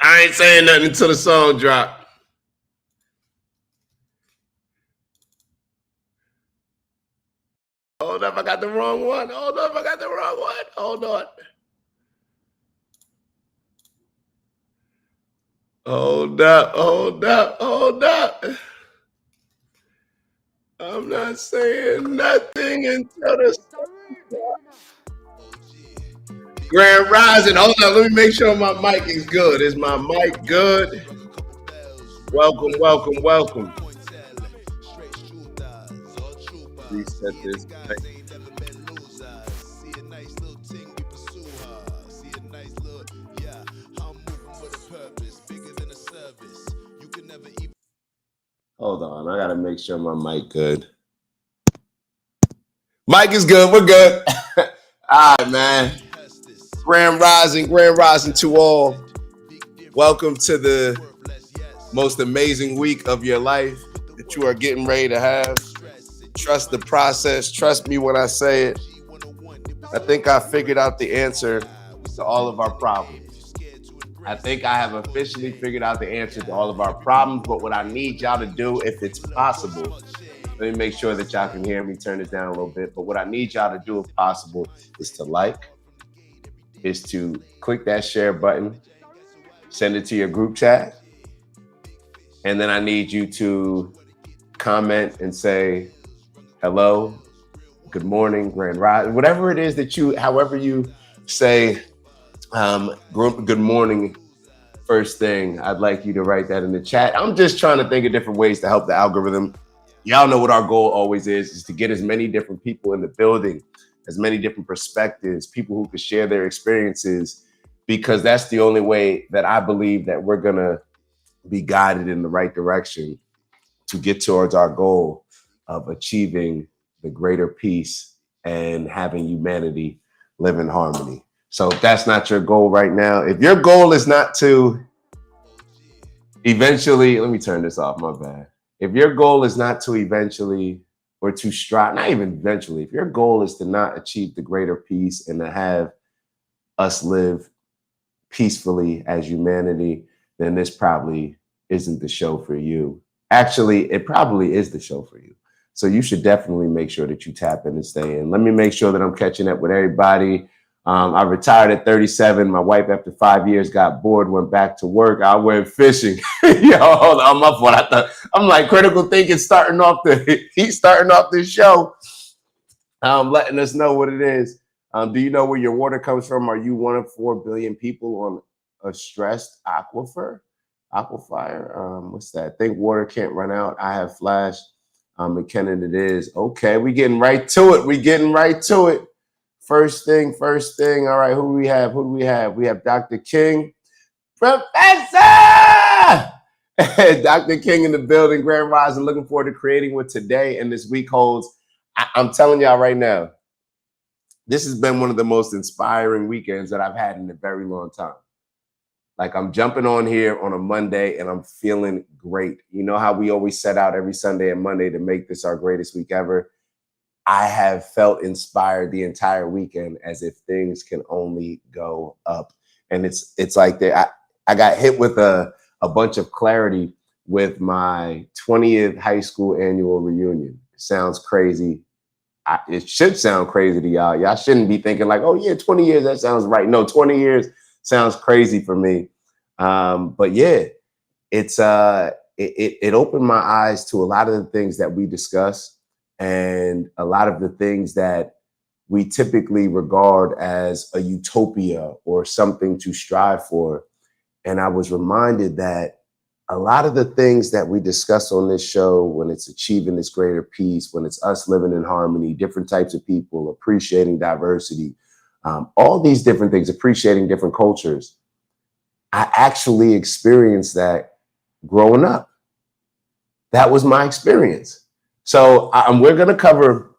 I ain't saying nothing until the song drop. Hold up, I got the wrong one. Hold up, I got the wrong one. Hold on. Hold up, hold up, hold up. I'm not saying nothing until the Grand Rising. Hold on, let me make sure my mic is good. Is my mic good? Welcome, welcome, welcome. Reset this. Hold on, I gotta make sure my mic good. Mic is good, we're good. All right, man. Grand Rising to all. Welcome to the most amazing week of your life that you are getting ready to have. Trust the process. Trust me when I say it. I think I figured out the answer to all of our problems. I think I have officially figured out the answer to all of our problems, but what I need y'all to do, if it's possible, let me make sure that y'all can hear me, turn it down a little bit, but what I need y'all to do, if possible, is to like, is to click that share button, send it to your group chat, and then I need you to comment and say, hello, good morning, Grand Rising, whatever it is that you, however you say, good morning, first thing, I'd like you to write that in the chat. I'm just trying to think of different ways to help the algorithm. Y'all know what our goal always is to get as many different people in the building, as many different perspectives, people who can share their experiences, because that's the only way that I believe that we're gonna be guided in the right direction to get towards our goal of achieving the greater peace and having humanity live in harmony. So if that's not your goal right now, if your goal is not to eventually, let me turn this off, my bad. If your goal is not to eventually or to strive, not even eventually, if your goal is to not achieve the greater peace and to have us live peacefully as humanity, then this probably isn't the show for you. Actually, it probably is the show for you. So you should definitely make sure that you tap in and stay in. Let me make sure that I'm catching up with everybody. I retired at 37. My wife, after 5 years, got bored, went back to work. I went fishing. Yo, hold on, my fault. I'm like critical thinking, he's starting off this show, letting us know what it is. Do you know where your water comes from? Are you one of 4 billion people on a stressed aquifer? What's that? Think water can't run out. I have flash. McKinnon, it is. Okay, we getting right to it. First thing. All right, who do we have? We have Dr. King. Professor! Dr. King in the building, Grand Rising. Looking forward to creating what today and this week holds. I'm telling y'all right now, this has been one of the most inspiring weekends that I've had in a very long time. Like, I'm jumping on here on a Monday and I'm feeling great. You know how we always set out every Sunday and Monday to make this our greatest week ever? I have felt inspired the entire weekend, as if things can only go up. And it's like that. I got hit with a bunch of clarity with my 20th high school annual reunion. It sounds crazy. It should sound crazy to y'all. Y'all shouldn't be thinking like, oh yeah, 20 years, that sounds right. No, 20 years sounds crazy for me. But yeah, it opened my eyes to a lot of the things that we discuss and a lot of the things that we typically regard as a utopia or something to strive for. And I was reminded that a lot of the things that we discuss on this show, when it's achieving this greater peace, when it's us living in harmony, different types of people, appreciating diversity, all these different things, appreciating different cultures, I actually experienced that growing up. That was my experience. So we're going to cover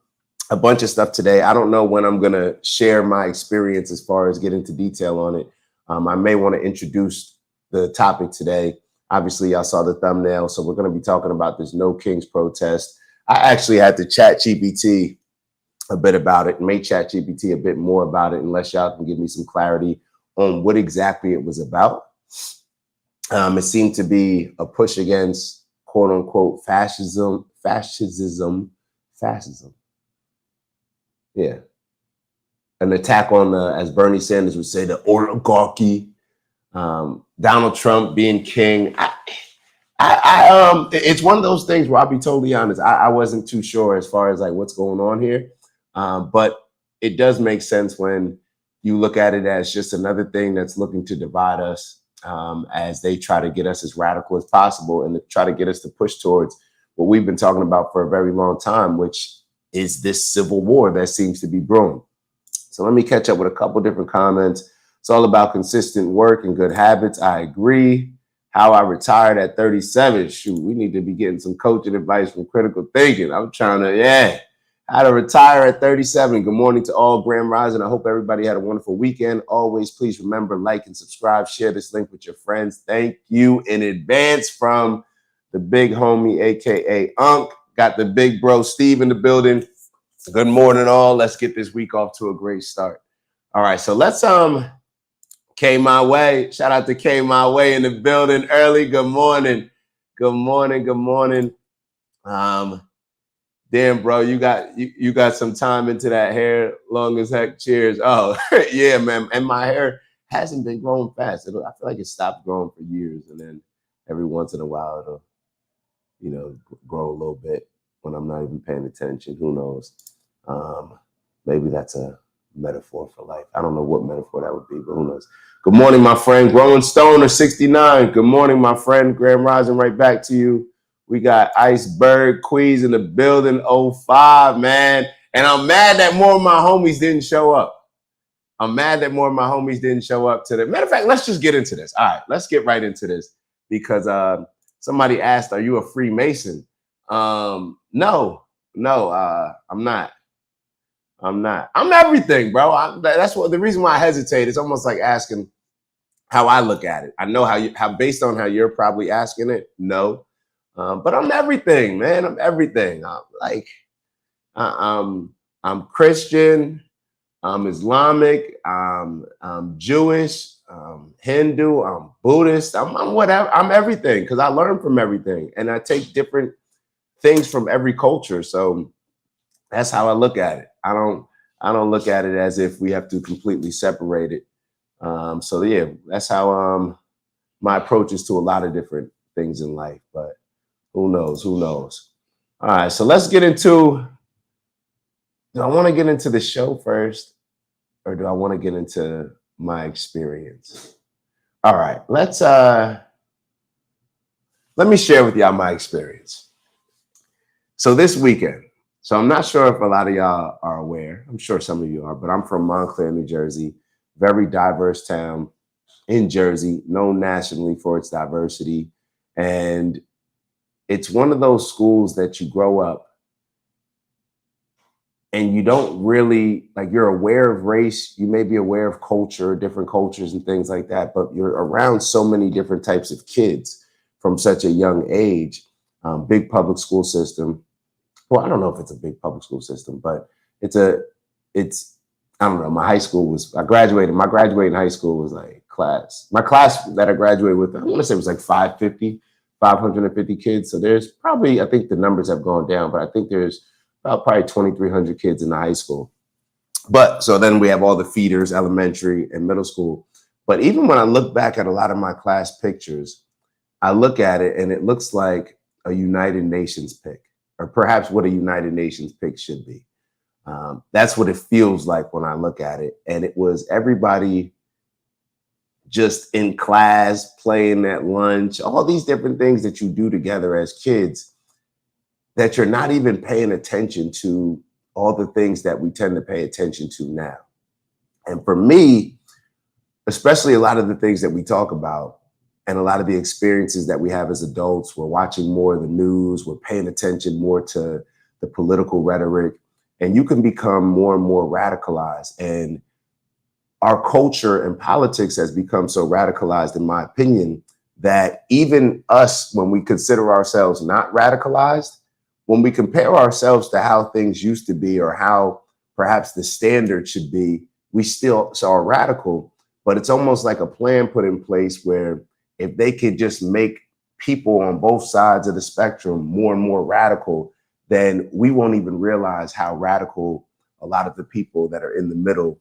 a bunch of stuff today. I don't know when I'm going to share my experience as far as get into detail on it. I may want to introduce the topic today. Obviously, y'all saw the thumbnail. So we're going to be talking about this No Kings protest. I actually had to chat GPT a bit about it, may chat GPT a bit more about it, unless y'all can give me some clarity on what exactly it was about. It seemed to be a push against quote unquote fascism. Yeah, an attack on the, as Bernie Sanders would say, the oligarchy. Donald Trump being king. It's one of those things where I'll be totally honest. I wasn't too sure as far as like what's going on here, but it does make sense when you look at it as just another thing that's looking to divide us, as they try to get us as radical as possible and to try to get us to push towards what we've been talking about for a very long time, which is this civil war that seems to be brewing. So let me catch up with a couple different comments. It's all about consistent work and good habits. I agree. How I retired at 37. Shoot, we need to be getting some coaching advice from Critical Thinking. I'm trying to, how to retire at 37. Good morning to all, Grand Rising. I hope everybody had a wonderful weekend. Always, please remember, like and subscribe. Share this link with your friends. Thank you in advance from the big homie, aka Unc. Got the big bro Steve in the building. Good morning, all. Let's get this week off to a great start. All right, so let's K My Way. Shout out to K My Way in the building early. Good morning. Good morning. Good morning. Damn, bro, you got some time into that hair. Long as heck. Cheers. Oh, yeah, man. And my hair hasn't been growing fast. I feel like it stopped growing for years, and then every once in a while it'll, grow a little bit when I'm not even paying attention. Who knows? Maybe that's a metaphor for life. I don't know what metaphor that would be, but who knows? Good morning, my friend. Growing Stoner 69. Good morning, my friend. Grand Rising right back to you. We got Iceberg Queez in the building 05, man. And I'm mad that more of my homies didn't show up. Matter of fact, let's just get into this. All right, let's get right into this because somebody asked, are you a Freemason? No, I'm not. I'm everything, bro. That's what the reason why I hesitate. It's almost like asking how I look at it. I know how based on how you're probably asking it. No, but I'm everything, man. I'm everything. I'm Christian. I'm Islamic. I'm Jewish. I'm Hindu. I'm Buddhist. I'm whatever. I'm everything because I learn from everything, and I take different things from every culture. So that's how I look at it. I don't look at it as if we have to completely separate it. So yeah, that's how my approach is to a lot of different things in life. But who knows? All right, so let's get into. Do I want to get into the show first, or do I want to get into my experience? All right, let me share with y'all my experience. So this weekend. So I'm not sure if a lot of y'all are aware. I'm sure some of you are, but I'm from Montclair, New Jersey, very diverse town in Jersey, known nationally for its diversity. And it's one of those schools that you grow up and you don't really, like, you're aware of race, you may be aware of culture, different cultures and things like that, but you're around so many different types of kids from such a young age. Big public school system. Well, I don't know if it's a big public school system, but I don't know. My graduating high school was like my class that I graduated with, I want to say it was like 550 kids. So there's probably, I think the numbers have gone down, but I think there's about probably 2,300 kids in the high school. But so then we have all the feeders, elementary and middle school. But even when I look back at a lot of my class pictures, I look at it and it looks like a United Nations pic, or perhaps what a United Nations pic should be. That's what it feels like when I look at it. And it was everybody just in class, playing at lunch, all these different things that you do together as kids that you're not even paying attention to all the things that we tend to pay attention to now. And for me, especially a lot of the things that we talk about and a lot of the experiences that we have as adults, we're watching more of the news, we're paying attention more to the political rhetoric, and you can become more and more radicalized. And our culture and politics has become so radicalized, in my opinion, that even us, when we consider ourselves not radicalized, when we compare ourselves to how things used to be or how perhaps the standard should be, we still are radical, but it's almost like a plan put in place where if they could just make people on both sides of the spectrum more and more radical, then we won't even realize how radical a lot of the people that are in the middle,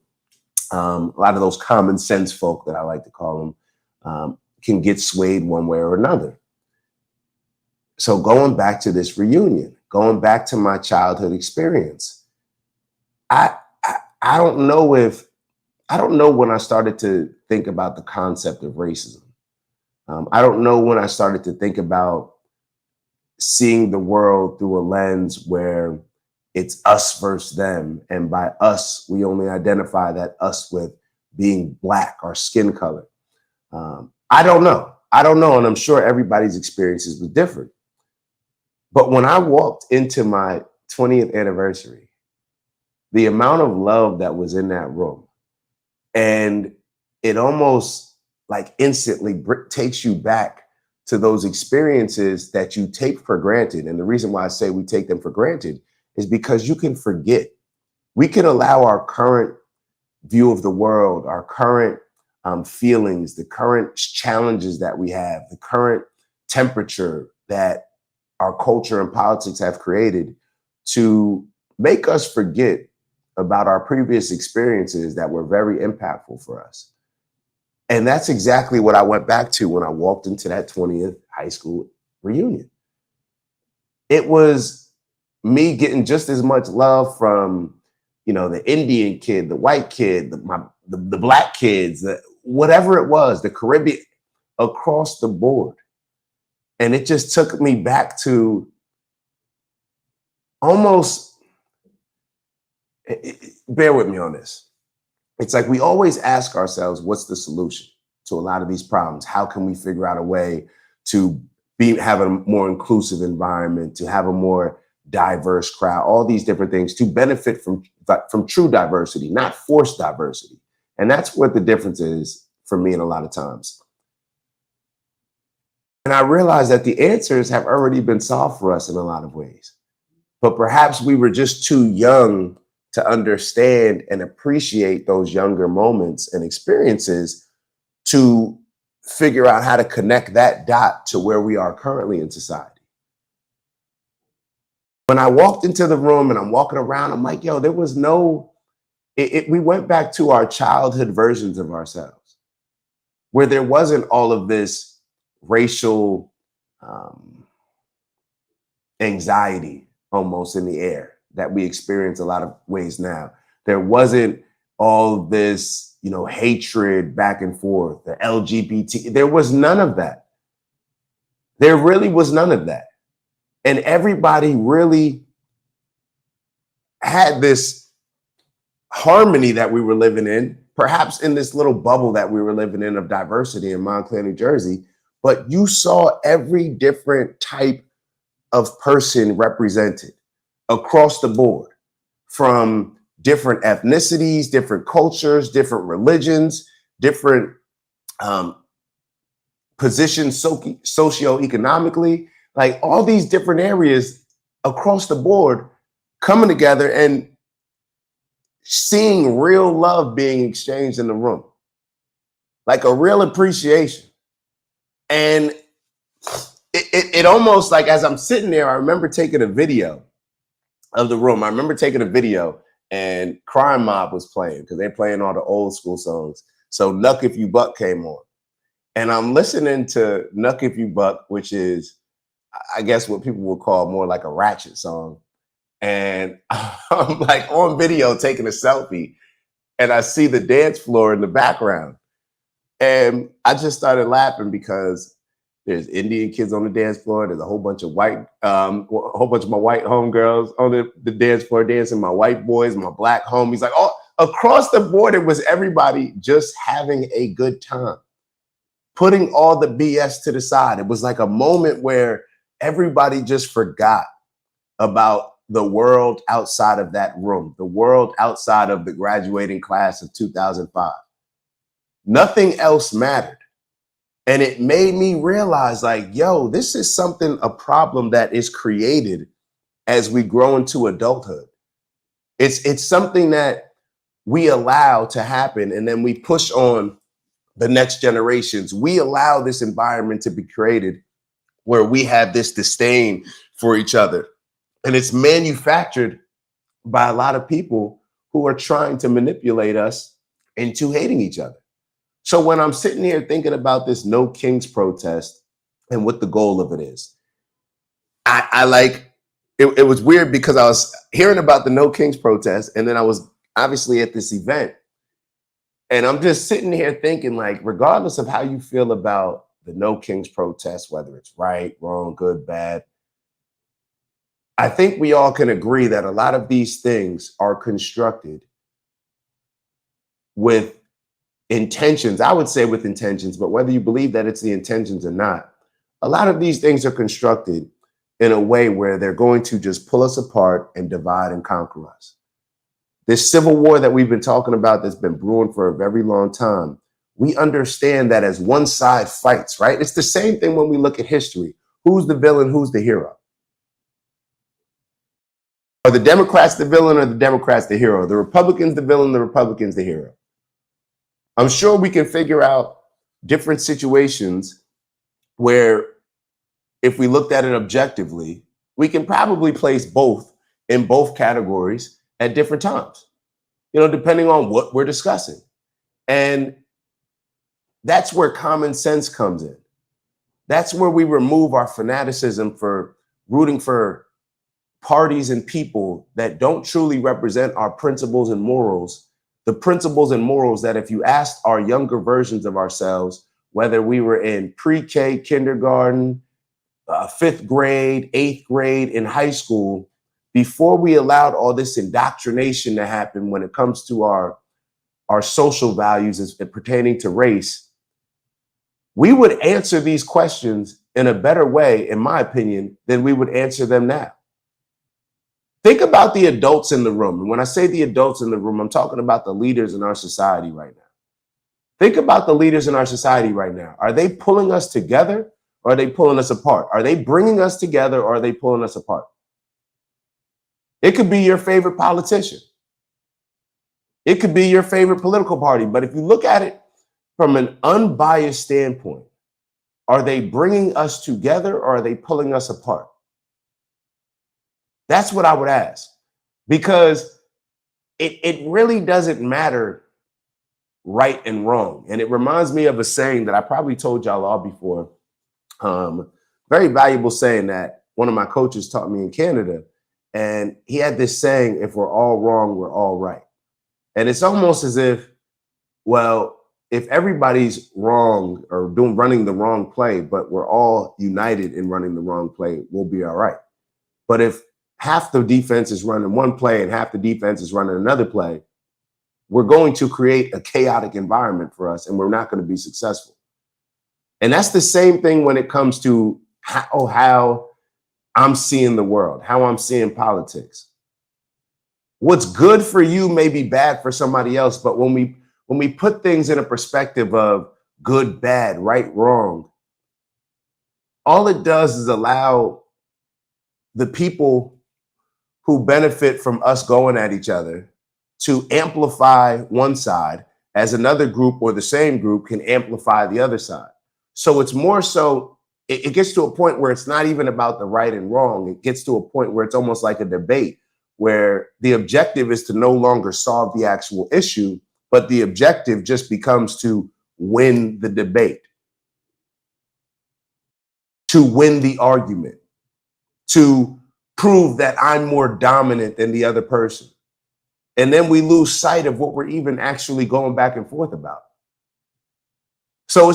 a lot of those common sense folk that I like to call them, can get swayed one way or another. So going back to this reunion, going back to my childhood experience, I don't know when I started to think about the concept of racism. I don't know when I started to think about seeing the world through a lens where it's us versus them. And by us, we only identify that us with being Black or skin color. I don't know. And I'm sure everybody's experiences was different. But when I walked into my 20th anniversary, the amount of love that was in that room, and it almost like instantly takes you back to those experiences that you take for granted. And the reason why I say we take them for granted is because you can forget. We can allow our current view of the world, our current feelings, the current challenges that we have, the current temperature that our culture and politics have created to make us forget about our previous experiences that were very impactful for us. And that's exactly what I went back to when I walked into that 20th high school reunion. It was me getting just as much love from, the Indian kid, the white kid, the Black kids, whatever it was, the Caribbean, across the board. And it just took me back to almost, bear with me on this. It's like we always ask ourselves, what's the solution to a lot of these problems? How can we figure out a way to have a more inclusive environment, to have a more diverse crowd, all these different things to benefit from true diversity, not forced diversity. And that's what the difference is for me in a lot of times. And I realized that the answers have already been solved for us in a lot of ways. But perhaps we were just too young to understand and appreciate those younger moments and experiences to figure out how to connect that dot to where we are currently in society. When I walked into the room and I'm walking around, I'm like, yo, there was we went back to our childhood versions of ourselves where there wasn't all of this racial anxiety almost in the air that we experience a lot of ways now. There wasn't all this, hatred back and forth, the LGBT. There was none of that. There really was none of that. And everybody really had this harmony that we were living in, perhaps in this little bubble that we were living in of diversity in Montclair, New Jersey. But you saw every different type of person represented across the board, from different ethnicities, different cultures, different religions, different positions socioeconomically, like all these different areas across the board coming together and seeing real love being exchanged in the room, like a real appreciation. And it almost like, as I'm sitting there, I remember taking a video of the room. I remember taking a video and Crime Mob was playing because they're playing all the old school songs. So Knuck If You Buck came on. And I'm listening to Knuck If You Buck, which is, I guess, what people would call more like a ratchet song. And I'm like on video taking a selfie and I see the dance floor in the background. And I just started laughing because there's Indian kids on the dance floor. There's a whole bunch of my white homegirls on the dance floor dancing, my white boys, my Black homies, like all across the board. It was everybody just having a good time, putting all the BS to the side. It was like a moment where everybody just forgot about the world outside of that room, the world outside of the graduating class of 2005. Nothing else mattered. And it made me realize, like, yo, this is a problem that is created as we grow into adulthood. It's something that we allow to happen, and then we push on the next generations. We allow this environment to be created where we have this disdain for each other. And it's manufactured by a lot of people who are trying to manipulate us into hating each other. So when I'm sitting here thinking about this No Kings protest and what the goal of it is, I like it was weird because I was hearing about the No Kings protest, and then I was obviously at this event. And I'm just sitting here thinking, like, regardless of how you feel about the No Kings protest, whether it's right, wrong, good, bad, I think we all can agree that a lot of these things are constructed with intentions. I would say with intentions, but whether you believe that it's the intentions or not, a lot of these things are constructed in a way where they're going to just pull us apart and divide and conquer us. This civil war that we've been talking about that's been brewing for a very long time, we understand that as one side fights, right? It's the same thing when we look at history. Who's the villain? Who's the hero? Are the Democrats the villain or the Democrats the hero? The Republicans the villain, the Republicans the hero? I'm sure we can figure out different situations where if we looked at it objectively, we can probably place both in both categories at different times, depending on what we're discussing. And that's where common sense comes in. That's where we remove our fanaticism for rooting for parties and people that don't truly represent our principles and morals, the principles and morals that if you asked our younger versions of ourselves, whether we were in pre-K, kindergarten, 5th grade, 8th grade, in high school, before we allowed all this indoctrination to happen when it comes to our social values as pertaining to race, we would answer these questions in a better way, in my opinion, than we would answer them now. Think about the adults in the room. And when I say the adults in the room, I'm talking about the leaders in our society right now. Think about the leaders in our society right now. Are they pulling us together or are they pulling us apart? Are they bringing us together or are they pulling us apart? It could be your favorite politician. It could be your favorite political party. But if you look at it from an unbiased standpoint, are they bringing us together or are they pulling us apart? That's what I would ask, because it really doesn't matter right and wrong. And it reminds me of a saying that I probably told y'all all before. Very valuable saying that one of my coaches taught me in Canada. And he had this saying, if we're all wrong, we're all right. And it's almost as if, well, if everybody's wrong or running the wrong play, but we're all united in running the wrong play, we'll be all right. But if half the defense is running one play and half the defense is running another play, we're going to create a chaotic environment for us and we're not going to be successful. And that's the same thing when it comes to how I'm seeing the world, how I'm seeing politics. What's good for you may be bad for somebody else, but when we put things in a perspective of good, bad, right, wrong, all it does is allow the people who benefit from us going at each other to amplify one side as another group or the same group can amplify the other side. So it's more so, it gets to a point where it's not even about the right and wrong. It gets to a point where it's almost like a debate where the objective is to no longer solve the actual issue, but the objective just becomes to win the debate, to win the argument, to prove that I'm more dominant than the other person. And then we lose sight of what we're even actually going back and forth about. So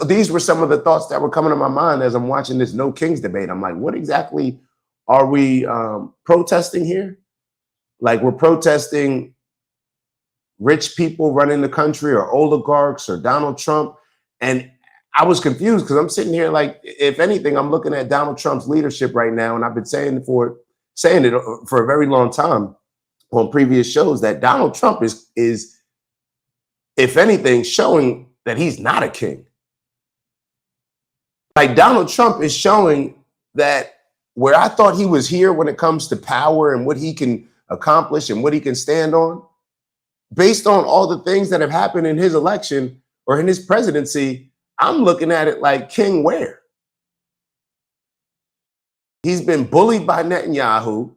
these were some of the thoughts that were coming to my mind as I'm watching this No Kings debate. I'm like, what exactly are we protesting here? Like, we're protesting rich people running the country or oligarchs or Donald Trump. And I was confused because I'm sitting here like, if anything, I'm looking at Donald Trump's leadership right now. And I've been saying it for a very long time on previous shows that Donald Trump is, if anything, showing that he's not a king. Like, Donald Trump is showing that where I thought he was here when it comes to power and what he can accomplish and what he can stand on, based on all the things that have happened in his election, or in his presidency, I'm looking at it like King Ware. He's been bullied by Netanyahu.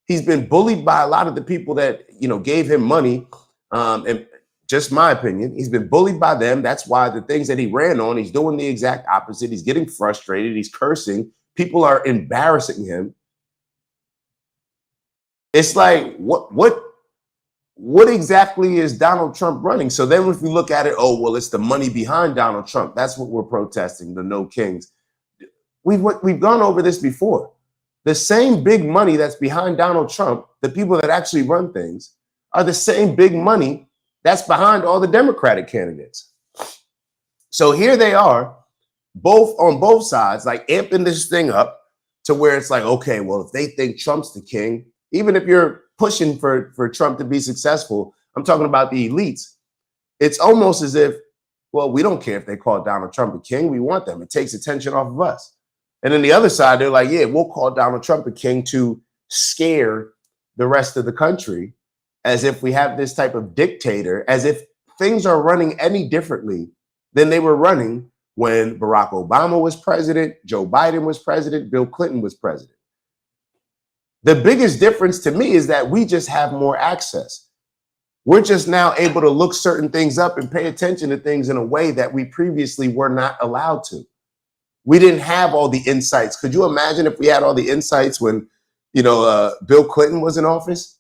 He's been bullied by a lot of the people that gave him money. And just my opinion, he's been bullied by them. That's why the things that he ran on, he's doing the exact opposite. He's getting frustrated. He's cursing. People are embarrassing him. It's like, what exactly is Donald Trump running? So then if we look at it, oh, well, it's the money behind Donald Trump. That's what we're protesting, the No Kings. We've gone over this before. The same big money that's behind Donald Trump, the people that actually run things, are the same big money that's behind all the Democratic candidates. So here they are, both on both sides, like amping this thing up to where it's like, okay, well, if they think Trump's the king, even if you're pushing for Trump to be successful, I'm talking about the elites. It's almost as if, well, we don't care if they call Donald Trump a king. We want them. It takes attention off of us. And then the other side, they're like, yeah, we'll call Donald Trump a king to scare the rest of the country, as if we have this type of dictator, as if things are running any differently than they were running when Barack Obama was president, Joe Biden was president, Bill Clinton was president. The biggest difference to me is that we just have more access. We're just now able to look certain things up and pay attention to things in a way that we previously were not allowed to. We didn't have all the insights. Could you imagine if we had all the insights when, Bill Clinton was in office?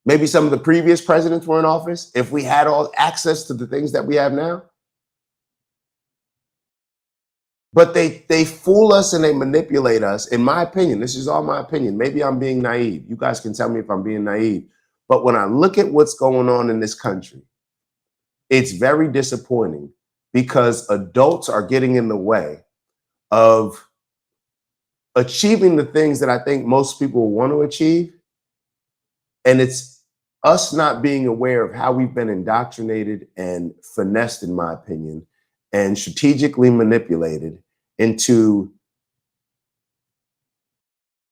Maybe some of the previous presidents were in office. If we had all access to the things that we have now. But they fool us and they manipulate us. In my opinion, this is all my opinion. Maybe I'm being naive. You guys can tell me if I'm being naive. But when I look at what's going on in this country, it's very disappointing because adults are getting in the way of achieving the things that I think most people want to achieve. And it's us not being aware of how we've been indoctrinated and finessed, in my opinion, and strategically manipulated into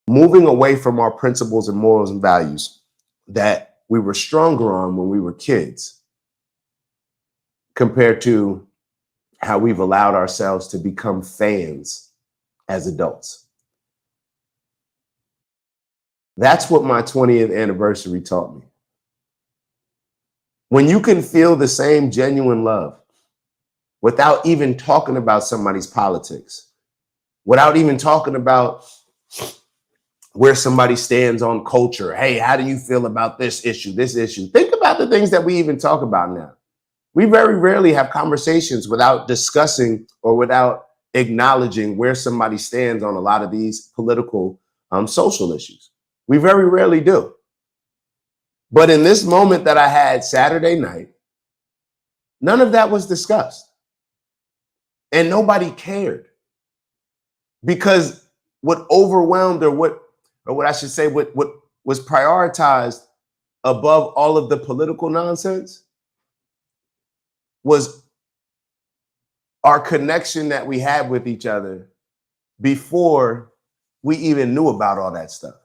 moving away from our principles and morals and values that we were stronger on when we were kids, compared to how we've allowed ourselves to become fans as adults. That's what my 20th anniversary taught me. When you can feel the same genuine love without even talking about somebody's politics, without even talking about where somebody stands on culture. Hey, how do you feel about this issue, this issue? Think about the things that we even talk about now. We very rarely have conversations without discussing or without acknowledging where somebody stands on a lot of these political, social issues. We very rarely do. But in this moment that I had Saturday night, none of that was discussed. And nobody cared. Because what overwhelmed, or what I should say, what was prioritized above all of the political nonsense was our connection that we had with each other before we even knew about all that stuff.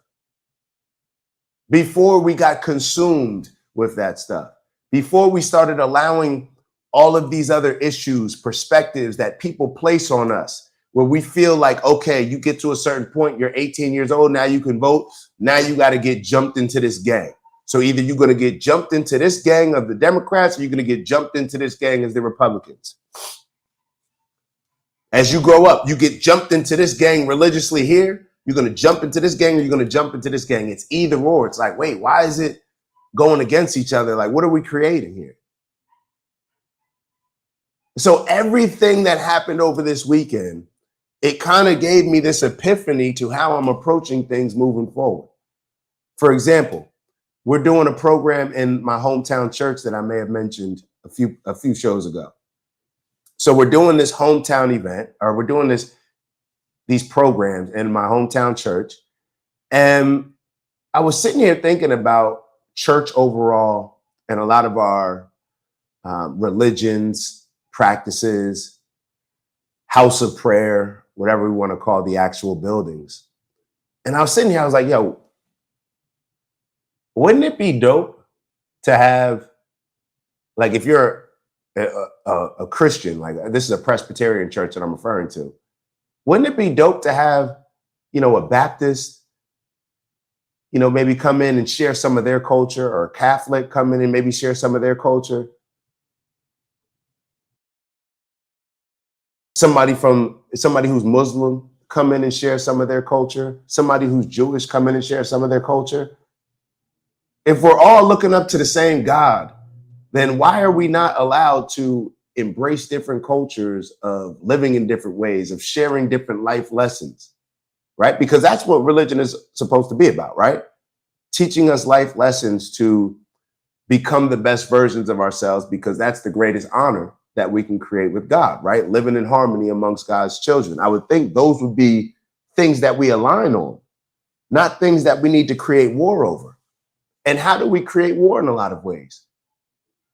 Before we got consumed with that stuff, before we started allowing all of these other issues, perspectives that people place on us, where we feel like, okay, you get to a certain point, you're 18 years old, now you can vote, now you got to get jumped into this gang. So either you're going to get jumped into this gang of the Democrats, or you're going to get jumped into this gang as the Republicans. As you grow up, you get jumped into this gang religiously here, you're going to jump into this gang, or you're going to jump into this gang. It's either or. It's like, wait, why is it going against each other? Like, what are we creating here? So everything that happened over this weekend, it kind of gave me this epiphany to how I'm approaching things moving forward. For example, we're doing a program in my hometown church that I may have mentioned a few shows ago. So we're doing this hometown event, or we're doing these programs in my hometown church. And I was sitting here thinking about church overall and a lot of our religions, practices, house of prayer, whatever we want to call the actual buildings. And I was sitting here, I was like, yo, wouldn't it be dope to have, like, if you're a Christian, like this is a Presbyterian church that I'm referring to, wouldn't it be dope to have, a Baptist, maybe come in and share some of their culture, or a Catholic come in and maybe share some of their culture? Somebody who's Muslim come in and share some of their culture. Somebody who's Jewish come in and share some of their culture. If we're all looking up to the same God, then why are we not allowed to embrace different cultures of living in different ways, of sharing different life lessons, right? Because that's what religion is supposed to be about, right? Teaching us life lessons to become the best versions of ourselves, because that's the greatest honor that we can create with God, right? Living in harmony amongst God's children. I would think those would be things that we align on, not things that we need to create war over. And how do we create war? In a lot of ways,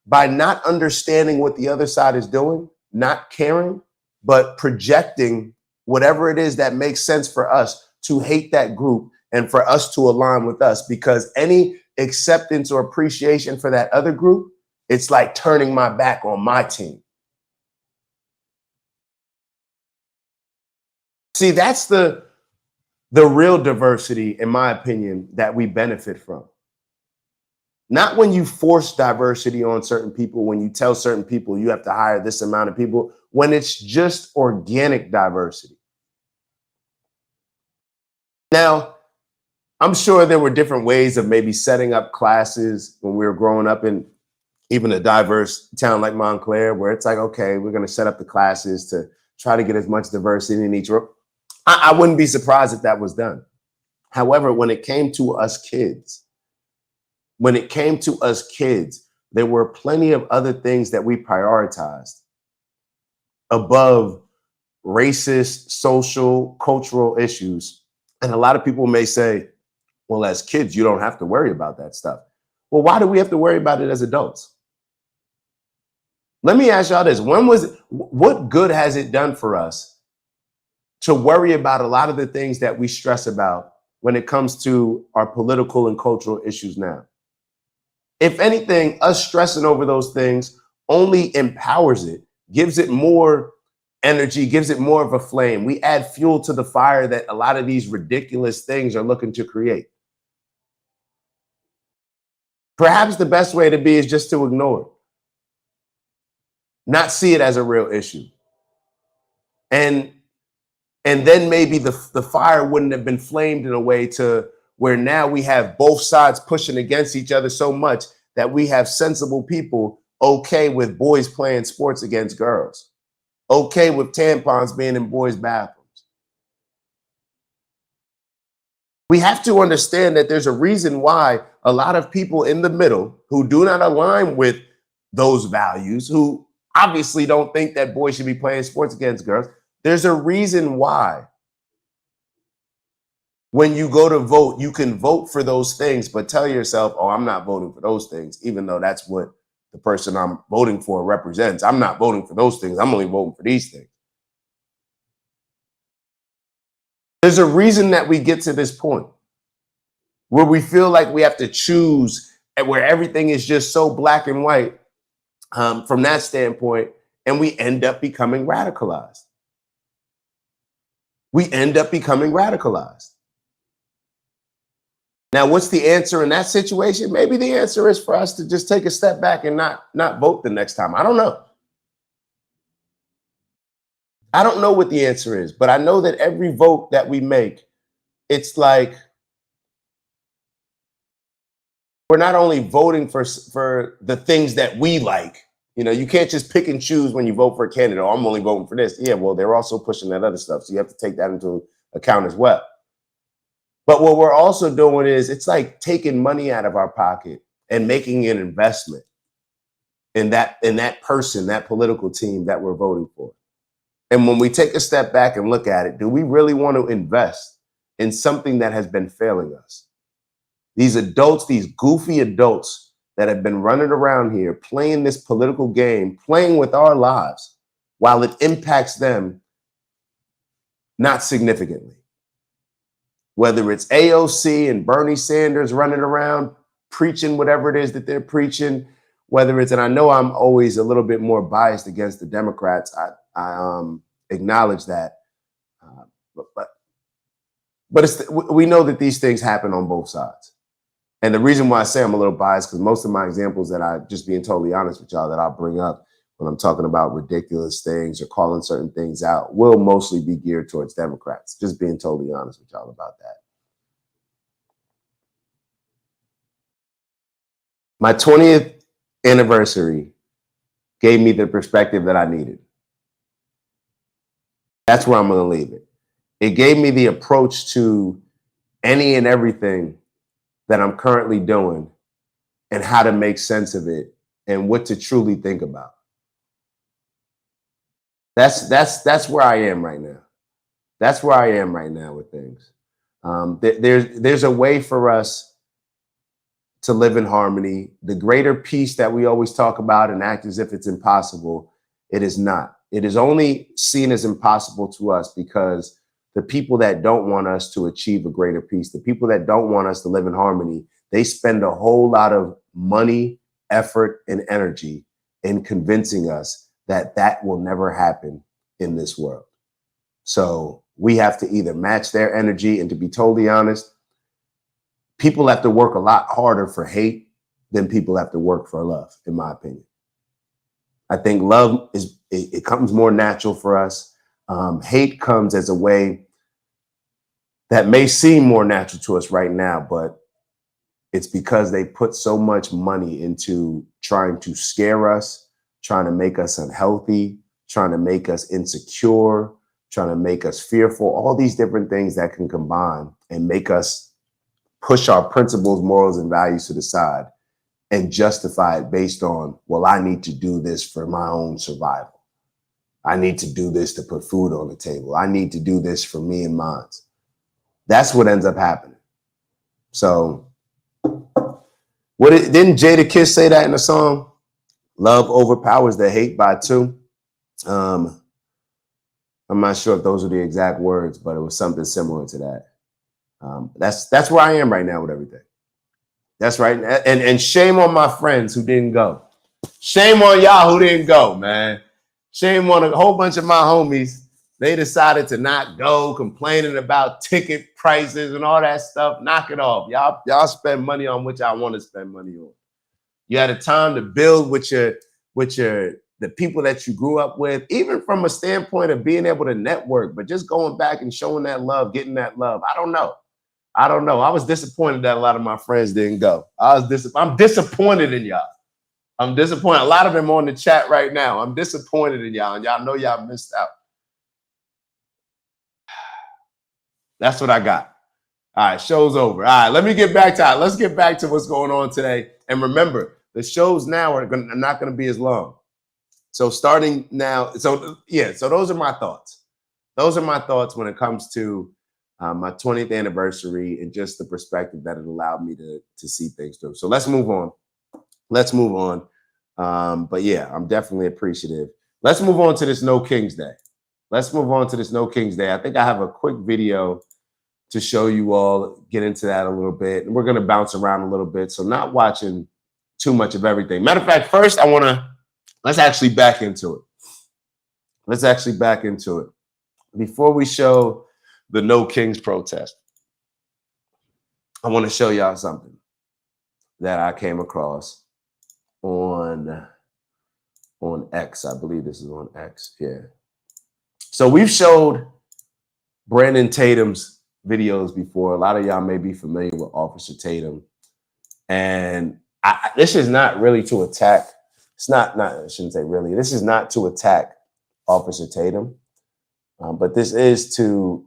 by not understanding what the other side is doing, not caring, but projecting whatever it is that makes sense for us to hate that group and for us to align with us, because any acceptance or appreciation for that other group, it's like turning my back on my team. See, that's the real diversity, in my opinion, that we benefit from. Not when you force diversity on certain people, when you tell certain people you have to hire this amount of people, when it's just organic diversity. Now, I'm sure there were different ways of maybe setting up classes when we were growing up in even a diverse town like Montclair, where it's like, okay, we're going to set up the classes to try to get as much diversity in each room. I wouldn't be surprised if that was done. However, when it came to us kids, there were plenty of other things that we prioritized above racist, social, cultural issues. And a lot of people may say, well, as kids, you don't have to worry about that stuff. Well, why do we have to worry about it as adults? Let me ask y'all this. What good has it done for us to worry about a lot of the things that we stress about when it comes to our political and cultural issues now? If anything, us stressing over those things only empowers it, gives it more energy, gives it more of a flame. We add fuel to the fire that a lot of these ridiculous things are looking to create. Perhaps the best way to be is just to ignore it, not see it as a real issue. And then maybe the fire wouldn't have been flamed in a way to where now we have both sides pushing against each other so much that we have sensible people okay with boys playing sports against girls, okay with tampons being in boys' bathrooms. We have to understand that there's a reason why a lot of people in the middle who do not align with those values, who obviously don't think that boys should be playing sports against girls, there's a reason why when you go to vote, you can vote for those things, but tell yourself, oh, I'm not voting for those things, even though that's what the person I'm voting for represents. I'm not voting for those things. I'm only voting for these things. There's a reason that we get to this point where we feel like we have to choose, and where everything is just so black and white from that standpoint, and we end up becoming radicalized. Now, what's the answer in that situation? Maybe the answer is for us to just take a step back and not vote the next time. I don't know. I don't know what the answer is, but I know that every vote that we make, it's like we're not only voting for the things that we like. You can't just pick and choose when you vote for a candidate. Oh, I'm only voting for this. Yeah, well, they're also pushing that other stuff. So you have to take that into account as well. But what we're also doing is it's like taking money out of our pocket and making an investment in that person, that political team that we're voting for. And when we take a step back and look at it, do we really want to invest in something that has been failing us? These adults, these goofy adults that have been running around here playing this political game, playing with our lives while it impacts them not significantly. Whether it's AOC and Bernie Sanders running around preaching whatever it is that they're preaching, whether it's, and I know I'm always a little bit more biased against the Democrats. I acknowledge that, but we know that these things happen on both sides. And the reason why I say I'm a little biased, because most of my examples that I, just being totally honest with y'all, that I'll bring up when I'm talking about ridiculous things or calling certain things out will mostly be geared towards Democrats. Just being totally honest with y'all about that. My 20th anniversary gave me the perspective that I needed. That's where I'm going to leave it. It gave me the approach to any and everything that I'm currently doing and how to make sense of it and what to truly think about. That's where I am right now. That's where I am right now with things. There's a way for us to live in harmony. The greater peace that we always talk about and act as if it's impossible, it is not. It is only seen as impossible to us because the people that don't want us to achieve a greater peace, the people that don't want us to live in harmony, they spend a whole lot of money, effort, and energy in convincing us that that will never happen in this world. So we have to either match their energy, and to be totally honest, people have to work a lot harder for hate than people have to work for love, in my opinion. I think love it comes more natural for us. Hate comes as a way that may seem more natural to us right now, but it's because they put so much money into trying to scare us, trying to make us unhealthy, trying to make us insecure, trying to make us fearful, all these different things that can combine and make us push our principles, morals, and values to the side and justify it based on, well, I need to do this for my own survival. I need to do this to put food on the table. I need to do this for me and mine. That's what ends up happening. So didn't Jadakiss say that in the song? Love overpowers the hate by 2. I'm not sure if those are the exact words, but it was something similar to that. That's where I am right now with everything. That's right. And shame on my friends who didn't go. Shame on y'all who didn't go, man. Shame on a whole bunch of my homies. They decided to not go, complaining about ticket prices and all that stuff. Knock it off. Y'all spend money on what y'all want to spend money on. You had a time to build with the people that you grew up with, even from a standpoint of being able to network, but just going back and showing that love, getting that love. I don't know. I was disappointed that a lot of my friends didn't go. I'm disappointed in y'all. I'm disappointed. A lot of them on the chat right now. I'm disappointed in y'all, and y'all know y'all missed out. That's what I got. All right, show's over. All right, let's get back to what's going on today. And remember, the shows now are not going to be as long. So starting now, so those are my thoughts. Those are my thoughts when it comes to my 20th anniversary and just the perspective that it allowed me to see things through. So let's move on. But yeah, I'm definitely appreciative. Let's move on to this No Kings Day. I think I have a quick video to show you all, get into that a little bit. And we're going to bounce around a little bit. So not watching too much of everything. Matter of fact, first let's actually back into it. Before we show the No Kings protest, I want to show y'all something that I came across on X. I believe this is on X. Yeah. So we've showed Brandon Tatum's videos before. A lot of y'all may be familiar with Officer Tatum. And this is not really to attack. I shouldn't say really. This is not to attack Officer Tatum. But this is to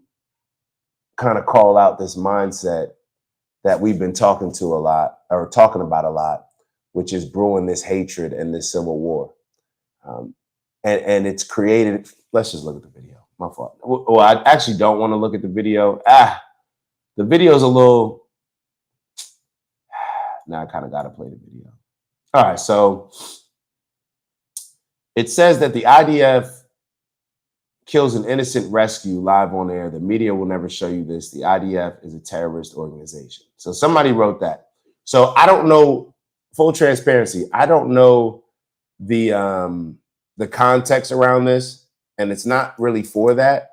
kind of call out this mindset that we've been talking about a lot, which is brewing this hatred and this civil war. And it's created, let's just look at the video. My fault. Well, I actually don't want to look at the video. The video's a little, now I kind of got to play the video. All right, so it says that the IDF kills an innocent rescue live on air. The media will never show you this. The IDF is a terrorist organization. So somebody wrote that. So I don't know full transparency, I don't know the context around this, and it's not really for that.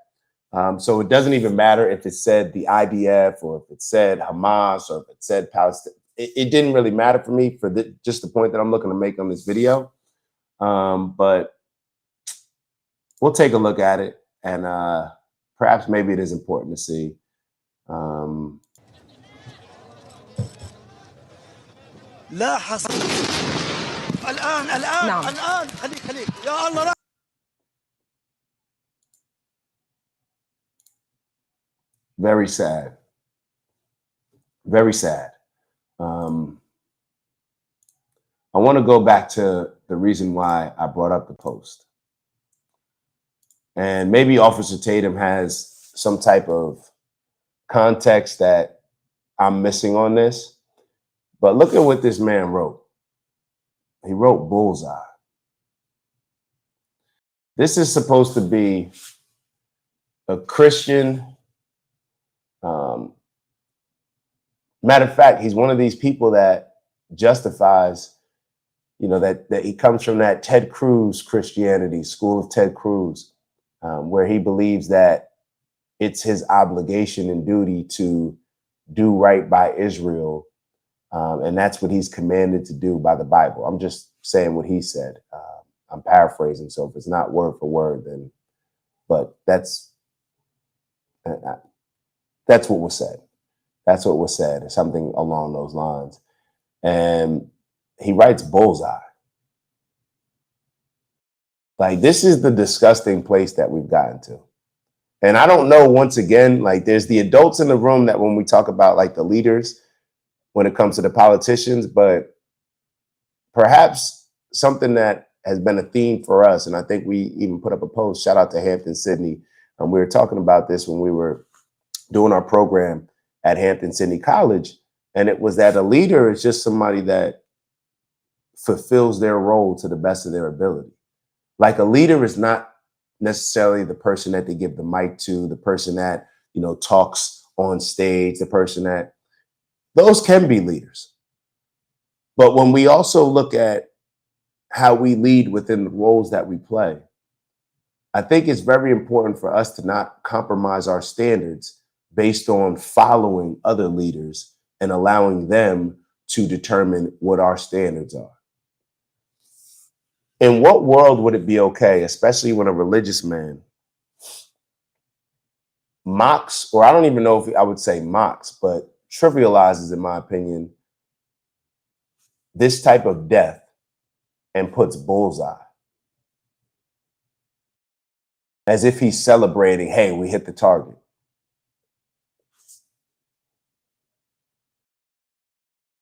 So it doesn't even matter if it said the IDF or if it said Hamas or if it said Palestine. It didn't really matter for me for just the point that I'm looking to make on this video. But we'll take a look at it, and perhaps maybe it is important to see. لا حصل الآن نعم. الآن خليك يا الله. Very sad. Very sad. I want to go back to the reason why I brought up the post. And maybe Officer Tatum has some type of context that I'm missing on this. But look at what this man wrote. He wrote bullseye. This is supposed to be a Christian. Matter of fact, he's one of these people that justifies, that he comes from that Ted Cruz Christianity, school of Ted Cruz, where he believes that it's his obligation and duty to do right by Israel. And that's what he's commanded to do by the Bible. I'm just saying what he said. I'm paraphrasing, so if it's not word for word, then, but that's what was said. That's what was said, something along those lines. And he writes bullseye. Like, this is the disgusting place that we've gotten to. And I don't know, once again, like, there's the adults in the room that when we talk about like the leaders, when it comes to the politicians, but perhaps something that has been a theme for us, and I think we even put up a post, shout out to Hampton Sydney. We were talking about this when we were doing our program at Hampton Sydney College, and it was that a leader is just somebody that fulfills their role to the best of their ability. Like, a leader is not necessarily the person that they give the mic to, the person that, talks on stage, the person that, those can be leaders. But when we also look at how we lead within the roles that we play, I think it's very important for us to not compromise our standards based on following other leaders and allowing them to determine what our standards are. In what world would it be okay, especially when a religious man mocks, or I don't even know if I would say mocks, but trivializes, in my opinion, this type of death and puts bullseye as if he's celebrating, hey, we hit the target.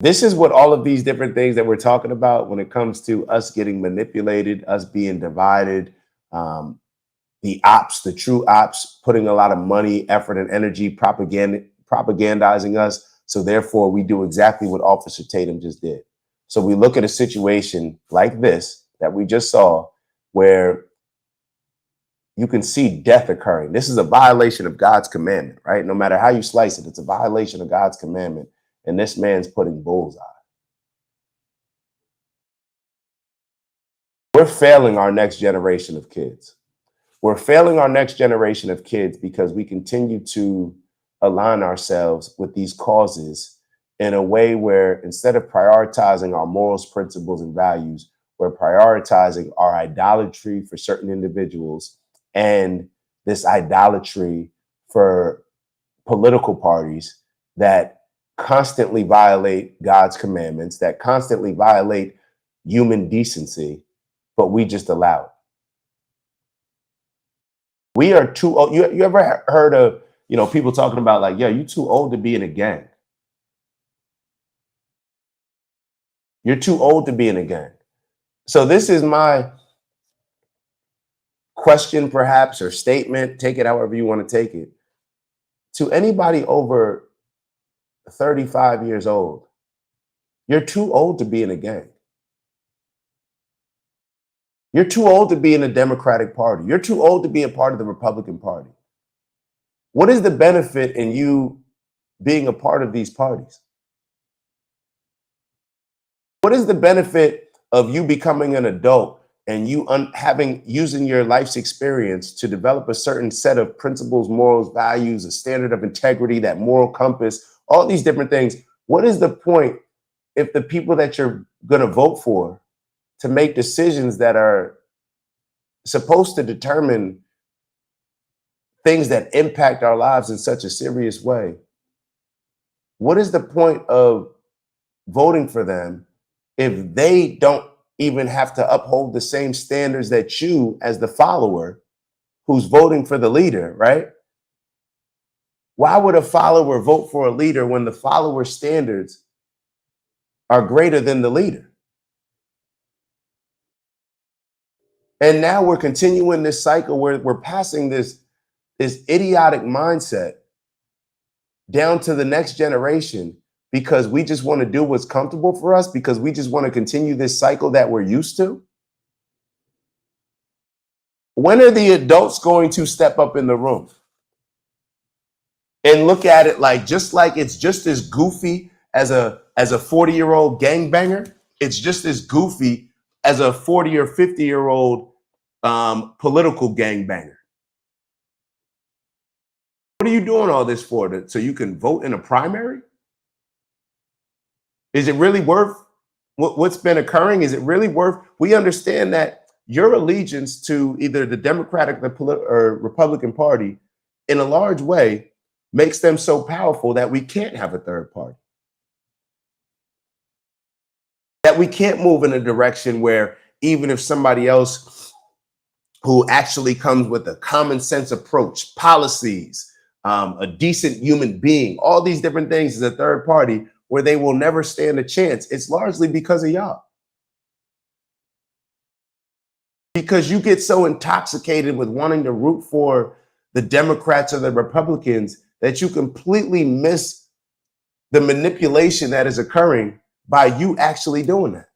This is what all of these different things that we're talking about when it comes to us getting manipulated, us being divided, the ops, the true ops, putting a lot of money, effort, and energy propagandizing us. So therefore, we do exactly what Officer Tatum just did. So we look at a situation like this that we just saw, where you can see death occurring. This is a violation of God's commandment, right? No matter how you slice it, it's a violation of God's commandment. And this man's putting bullseye. We're failing our next generation of kids. We're failing our next generation of kids because we continue to align ourselves with these causes in a way where, instead of prioritizing our morals, principles, and values, we're prioritizing our idolatry for certain individuals and this idolatry for political parties that constantly violate God's commandments, that constantly violate human decency, but we just allow it. We are too old. You ever heard of, people talking about like, yeah, you're too old to be in a gang. You're too old to be in a gang. So this is my question, perhaps, or statement, take it however you want to take it, to anybody over 35 years old. You're too old to be in a gang. You're too old to be in the Democratic Party. You're too old to be a part of the Republican Party. What is the benefit in you being a part of these parties? What is the benefit of you becoming an adult and you using your life's experience to develop a certain set of principles, morals, values, a standard of integrity, that moral compass, all these different things? What is the point if the people that you're going to vote for to make decisions that are supposed to determine things that impact our lives in such a serious way? What is the point of voting for them if they don't even have to uphold the same standards that you, as the follower who's voting for the leader, right? Why would a follower vote for a leader when the follower's standards are greater than the leader? And now we're continuing this cycle where we're passing this idiotic mindset down to the next generation because we just want to do what's comfortable for us, because we just want to continue this cycle that we're used to. When are the adults going to step up in the room and look at it like it's just as goofy as a 40-year-old gangbanger? It's just as goofy as a 40 or 50-year-old political gangbanger. What are you doing all this for? So you can vote in a primary? Is it really worth what's been occurring? Is it really worth? We understand that your allegiance to either the Democratic or Republican Party in a large way makes them so powerful that we can't have a third party. That we can't move in a direction where even if somebody else who actually comes with a common sense approach, policies, a decent human being, all these different things as a third party, where they will never stand a chance. It's largely because of y'all. Because you get so intoxicated with wanting to root for the Democrats or the Republicans that you completely miss the manipulation that is occurring by you actually doing that.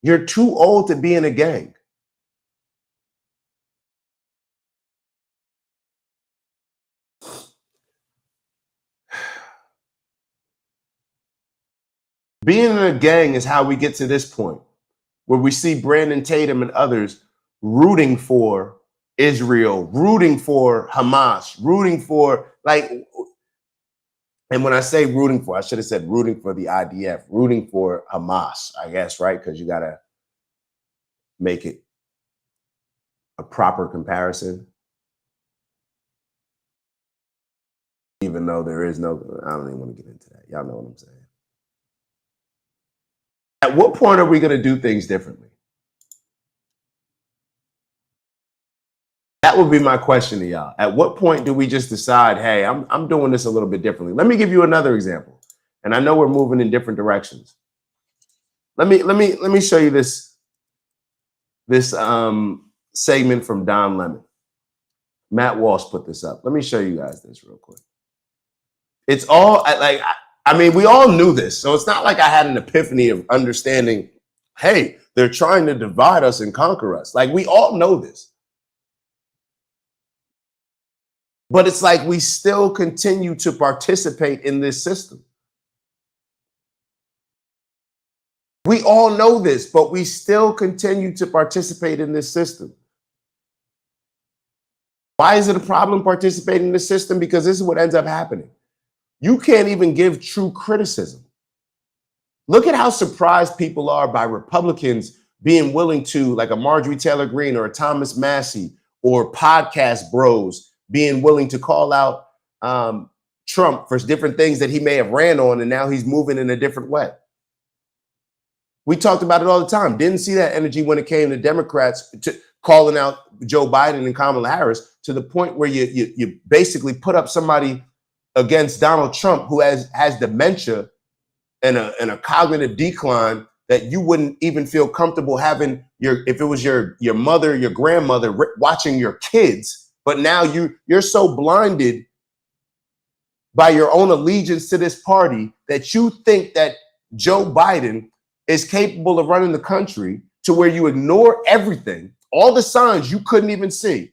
You're too old to be in a gang. Being in a gang is how we get to this point where we see Brandon Tatum and others rooting for Israel, rooting for Hamas, rooting for and when I say rooting for, I should have said rooting for the IDF, rooting for Hamas, I guess, right? Because you got to make it a proper comparison. Even though there is no, I don't even want to get into that. Y'all know what I'm saying. At what point are we going to do things differently? That would be my question to y'all. At what point do we just decide, hey, I'm doing this a little bit differently? Let me give you another example. And I know we're moving in different directions. Let me show you this segment from Don Lemon. Matt Walsh put this up. Let me show you guys this real quick. It's all we all knew this. So it's not like I had an epiphany of understanding, hey, they're trying to divide us and conquer us. Like, we all know this. But it's like we still continue to participate in this system. We all know this, but we still continue to participate in this system. Why is it a problem participating in this system? Because this is what ends up happening. You can't even give true criticism. Look at how surprised people are by Republicans being willing to, like a Marjorie Taylor Greene or a Thomas Massey or podcast bros, being willing to call out Trump for different things that he may have ran on, and now he's moving in a different way. We talked about it all the time. Didn't see that energy when it came to Democrats calling out Joe Biden and Kamala Harris, to the point where you basically put up somebody against Donald Trump who has dementia and a cognitive decline that you wouldn't even feel comfortable having if it was your mother, your grandmother watching your kids. But now you're so blinded by your own allegiance to this party that you think that Joe Biden is capable of running the country, to where you ignore everything, all the signs you couldn't even see,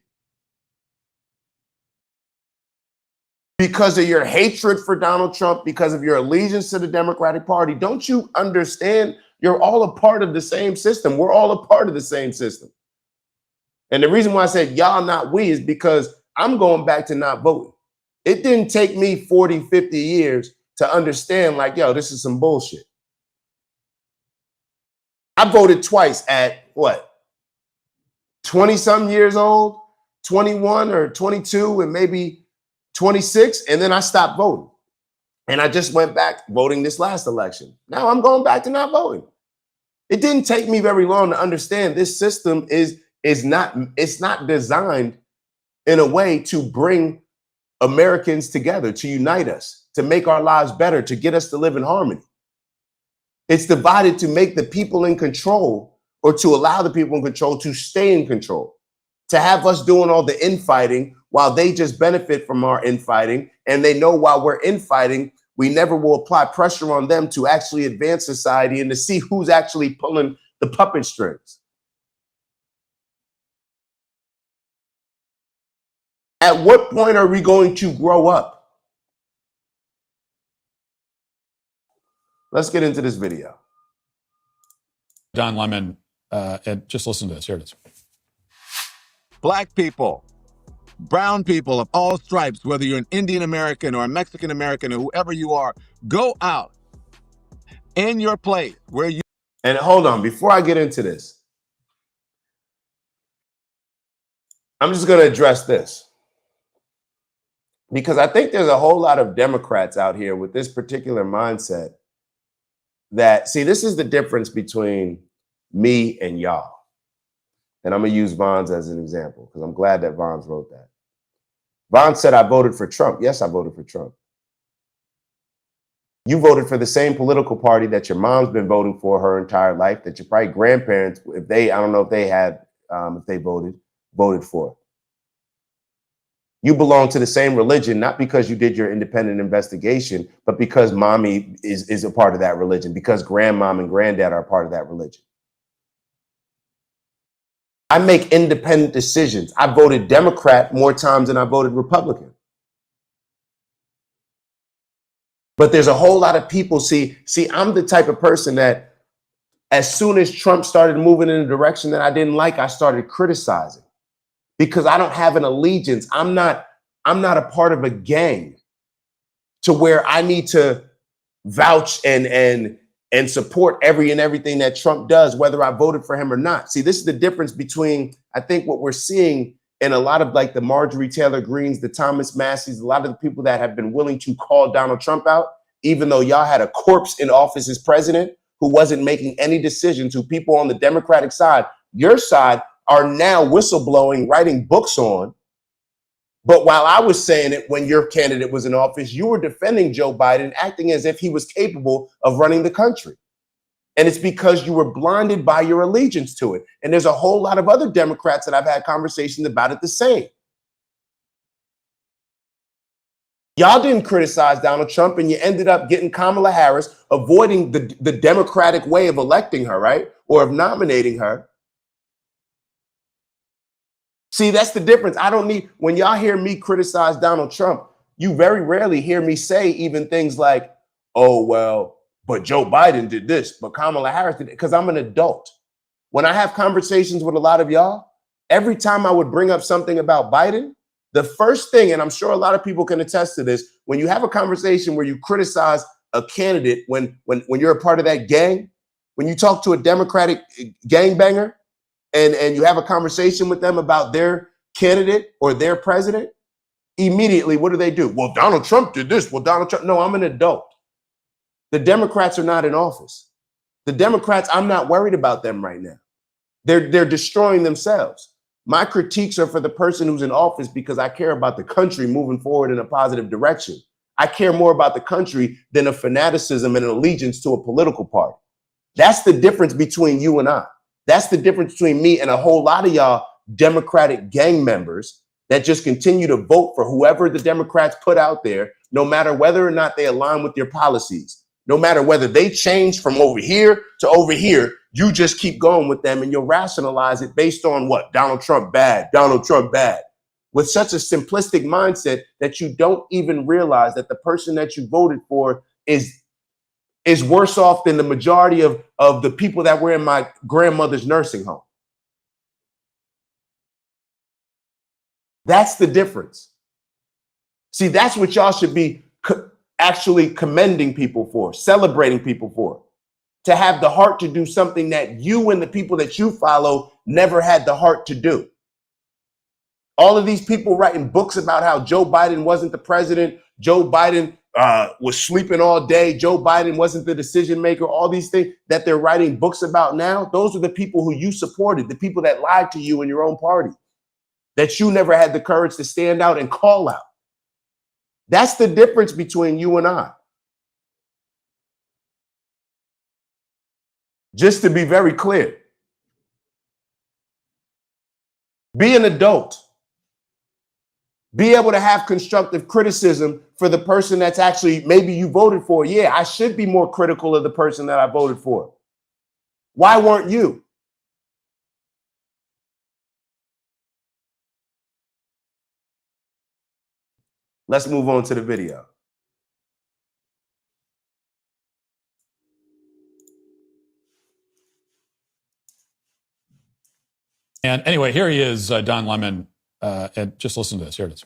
because of your hatred for Donald Trump, because of your allegiance to the Democratic Party. Don't you understand? You're all a part of the same system. We're all a part of the same system. And the reason why I said y'all, not we, is because I'm going back to not voting. It didn't take me 40, 50 years to understand, like, yo, this is some bullshit. I voted twice at what? 20-something years old, 21 or 22, and maybe 26. And then I stopped voting. And I just went back voting this last election. Now I'm going back to not voting. It didn't take me very long to understand this system is not designed in a way to bring Americans together, to unite us, to make our lives better, to get us to live in harmony. It's divided to make the people in control, or to allow the people in control to stay in control, to have us doing all the infighting while they just benefit from our infighting. And they know while we're infighting, we never will apply pressure on them to actually advance society and to see who's actually pulling the puppet strings. At what point are we going to grow up? Let's get into this video. Don Lemon, and just listen to this. Here it is. Black people, brown people of all stripes, whether you're an Indian American or a Mexican American or whoever you are, go out in your place where you. And hold on, before I get into this, I'm just going to address this, because I think there's a whole lot of Democrats out here with this particular mindset that, see, this is the difference between me and y'all. And I'm going to use Vons as an example, because I'm glad that Vons wrote that. Vons said, I voted for Trump. Yes, I voted for Trump. You voted for the same political party that your mom's been voting for her entire life, that your probably grandparents, if they, I don't know if they had, if they voted for. You belong to the same religion, not because you did your independent investigation, but because mommy is a part of that religion, because grandmom and granddad are a part of that religion. I make independent decisions. I voted Democrat more times than I voted Republican. But there's a whole lot of people, see, I'm the type of person that as soon as Trump started moving in a direction that I didn't like, I started criticizing. Because I don't have an allegiance. I'm not a part of a gang to where I need to vouch and support everything that Trump does, whether I voted for him or not. See, this is the difference between, I think, what we're seeing in a lot of like the Marjorie Taylor Greens, the Thomas Masseys, a lot of the people that have been willing to call Donald Trump out, even though y'all had a corpse in office as president who wasn't making any decisions, who people on the Democratic side, your side, are now whistleblowing, writing books on. But while I was saying it when your candidate was in office, you were defending Joe Biden, acting as if he was capable of running the country. And it's because you were blinded by your allegiance to it. And there's a whole lot of other Democrats that I've had conversations about it the same. Y'all didn't criticize Donald Trump, and you ended up getting Kamala Harris, avoiding the Democratic way of electing her, right? Or of nominating her. See, that's the difference. I don't need, when y'all hear me criticize Donald Trump, you very rarely hear me say even things like, oh, well, but Joe Biden did this, but Kamala Harris did it, because I'm an adult. When I have conversations with a lot of y'all, every time I would bring up something about Biden, the first thing, and I'm sure a lot of people can attest to this, when you have a conversation where you criticize a candidate, when you're a part of that gang, when you talk to a Democratic gangbanger, and you have a conversation with them about their candidate or their president, immediately, what do? Well, Donald Trump did this. Well, Donald Trump. No, I'm an adult. The Democrats are not in office. The Democrats, I'm not worried about them right now. They're destroying themselves. My critiques are for the person who's in office, because I care about the country moving forward in a positive direction. I care more about the country than a fanaticism and an allegiance to a political party. That's the difference between you and I. That's the difference between me and a whole lot of y'all Democratic gang members that just continue to vote for whoever the Democrats put out there, no matter whether or not they align with your policies, no matter whether they change from over here to over here, you just keep going with them and you'll rationalize it based on what? Donald Trump bad, Donald Trump bad. with such a simplistic mindset that you don't even realize that the person that you voted for is worse off than the majority of the people that were in my grandmother's nursing home. That's the difference. See, that's what y'all should be actually commending people for, celebrating people for, to have the heart to do something that you and the people that you follow never had the heart to do. All of these people writing books about how Joe Biden wasn't the president, Joe Biden was sleeping all day, Joe Biden wasn't the decision maker, all these things that they're writing books about now, those are the people who you supported, the people that lied to you in your own party, that you never had the courage to stand out and call out. That's the difference between you and I. Just to be very clear, be an adult. Be able to have constructive criticism for the person that's actually maybe you voted for. Yeah, I should be more critical of the person that I voted for. Why weren't you? Let's move on to the video. And anyway, here he is, Don Lemon. And just listen to this. Here it is.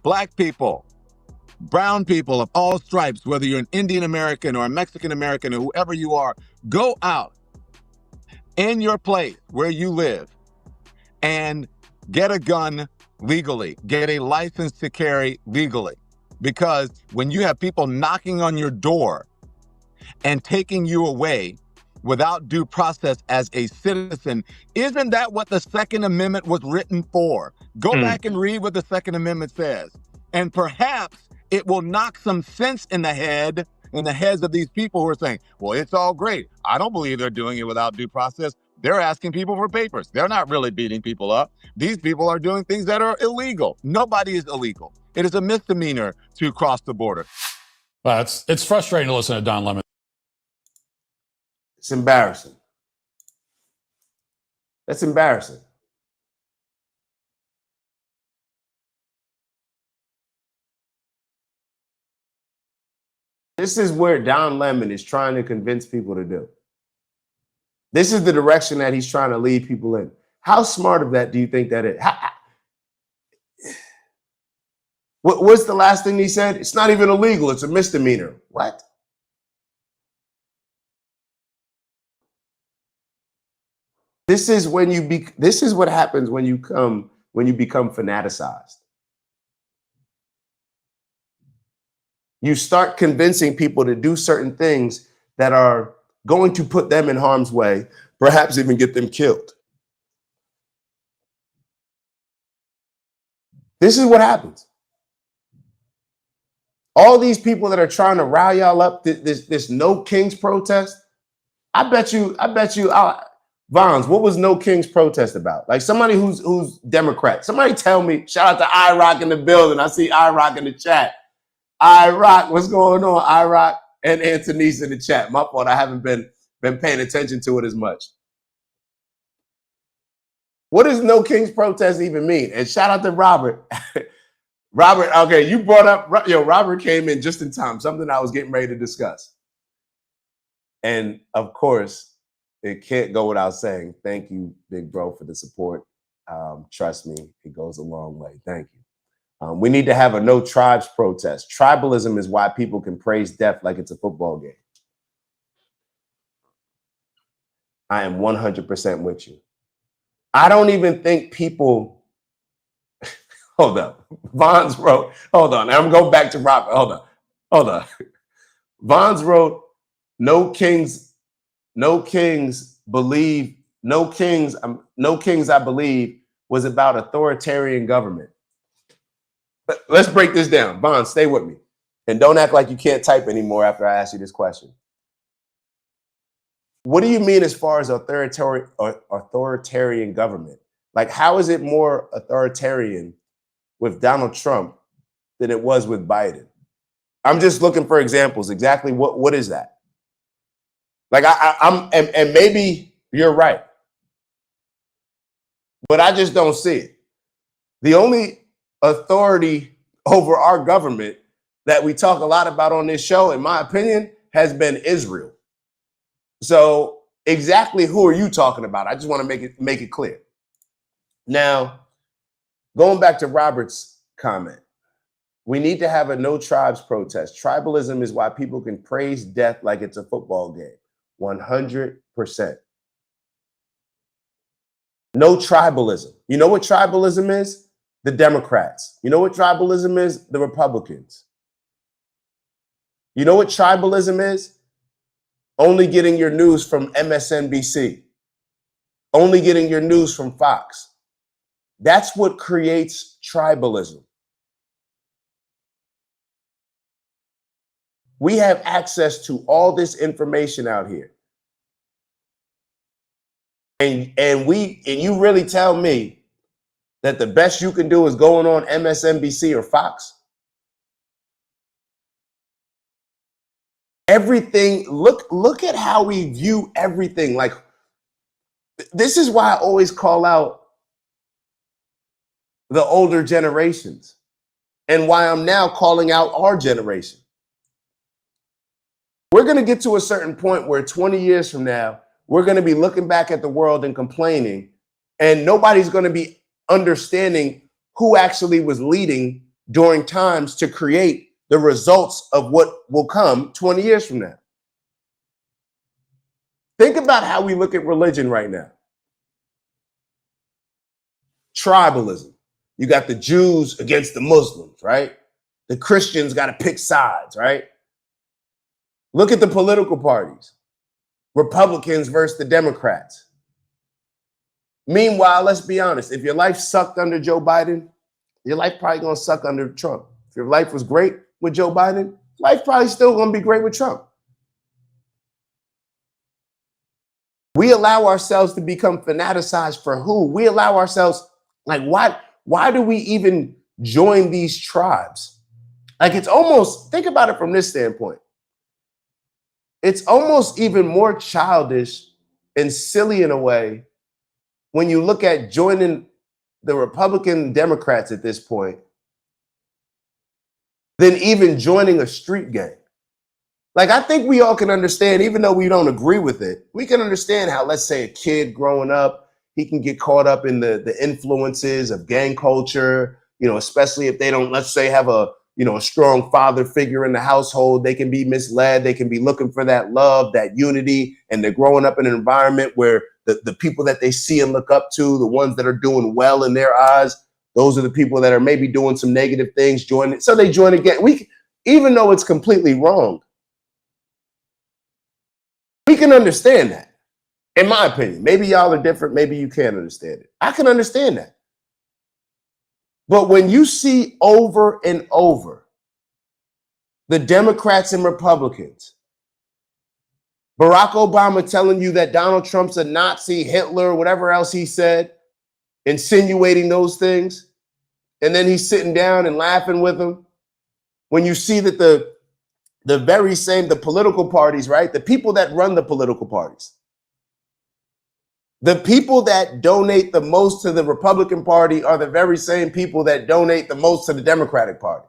Black people, brown people of all stripes, whether you're an Indian American or a Mexican American or whoever you are, go out in your place where you live and get a gun legally, get a license to carry legally. Because when you have people knocking on your door and taking you away without due process as a citizen, isn't that what the Second Amendment was written for? Go back and read what the Second Amendment says. And perhaps it will knock some sense in the heads of these people who are saying, well, it's all great. I don't believe they're doing it without due process. They're asking people for papers. They're not really beating people up. These people are doing things that are illegal. Nobody is illegal. It is a misdemeanor to cross the border. Well, it's frustrating to listen to Don Lemon. It's embarrassing. That's embarrassing. This is where Don Lemon is trying to convince people to do. This is the direction that he's trying to lead people in. How smart of that do you think that is? What's the last thing he said? It's not even illegal. It's a misdemeanor. What? This is when this is what happens when you become fanaticized. You start convincing people to do certain things that are going to put them in harm's way, perhaps even get them killed. This is what happens. All these people that are trying to rile y'all up, this No Kings protest, I bet you, Vons, what was No Kings protest about? Like somebody who's Democrat. Somebody tell me, shout out to iRock in the building. I see iRock in the chat. iRock, what's going on, iRock? And Anthony's in the chat. My fault, I haven't been paying attention to it as much. What does No Kings protest even mean? And shout out to Robert. Robert, okay, you brought up, Robert came in just in time, something I was getting ready to discuss. And of course, it can't go without saying, thank you, big bro, for the support. Trust me, it goes a long way. Thank you. We need to have a no tribes protest. Tribalism is why people can praise death like it's a football game. I am 100% with you. I don't even think people, hold up. Vons wrote, hold on. I'm going back to Robert. Hold on. Vons wrote, no kings, I believe was about authoritarian government. But let's break this down. Vons, stay with me. And don't act like you can't type anymore after I ask you this question. What do you mean as far as authoritarian government? Like, how is it more authoritarian with Donald Trump than it was with Biden? I'm just looking for examples. Exactly what is that? Like and maybe you're right, but I just don't see it. The only authority over our government that we talk a lot about on this show, in my opinion, has been Israel. So exactly who are you talking about? I just want to make it clear. Now, going back to Robert's comment, we need to have a no tribes protest. Tribalism is why people can praise death like it's a football game. 100%. No tribalism. You know what tribalism is? The Democrats. You know what tribalism is? The Republicans. You know what tribalism is? Only getting your news from MSNBC. Only getting your news from Fox. That's what creates tribalism. We have access to all this information out here. And you really tell me that the best you can do is going on MSNBC or Fox? Everything, look at how we view everything. Like, this is why I always call out the older generations and why I'm now calling out our generation. We're going to get to a certain point where 20 years from now, we're going to be looking back at the world and complaining, and nobody's going to be understanding who actually was leading during times to create the results of what will come 20 years from now. Think about how we look at religion right now. Tribalism. You got the Jews against the Muslims, right? The Christians got to pick sides, right? Look at the political parties. Republicans versus the Democrats. Meanwhile, let's be honest. If your life sucked under Joe Biden, your life probably going to suck under Trump. If your life was great with Joe Biden, life probably still going to be great with Trump. We allow ourselves to become fanaticized for who? We allow ourselves, like, why do we even join these tribes? Like, it's almost, think about it from this standpoint. It's almost even more childish and silly in a way when you look at joining the Republican Democrats at this point than even joining a street gang. Like, I think we all can understand, even though we don't agree with it, we can understand how, let's say, a kid growing up, he can get caught up in the influences of gang culture, you know, especially if they don't, let's say, have a strong father figure in the household. They can be misled. They can be looking for that love, that unity, and they're growing up in an environment where the people that they see and look up to, the ones that are doing well in their eyes, those are the people that are maybe doing some negative things, join it. So they join again. Even though it's completely wrong, we can understand that, in my opinion. Maybe y'all are different. Maybe you can't understand it. I can understand that. But when you see over and over the Democrats and Republicans, Barack Obama telling you that Donald Trump's a Nazi, Hitler, whatever else he said, insinuating those things, and then he's sitting down and laughing with them. When you see that the very same, the political parties, right? The people that run the political parties, the people that donate the most to the Republican Party are the very same people that donate the most to the Democratic Party.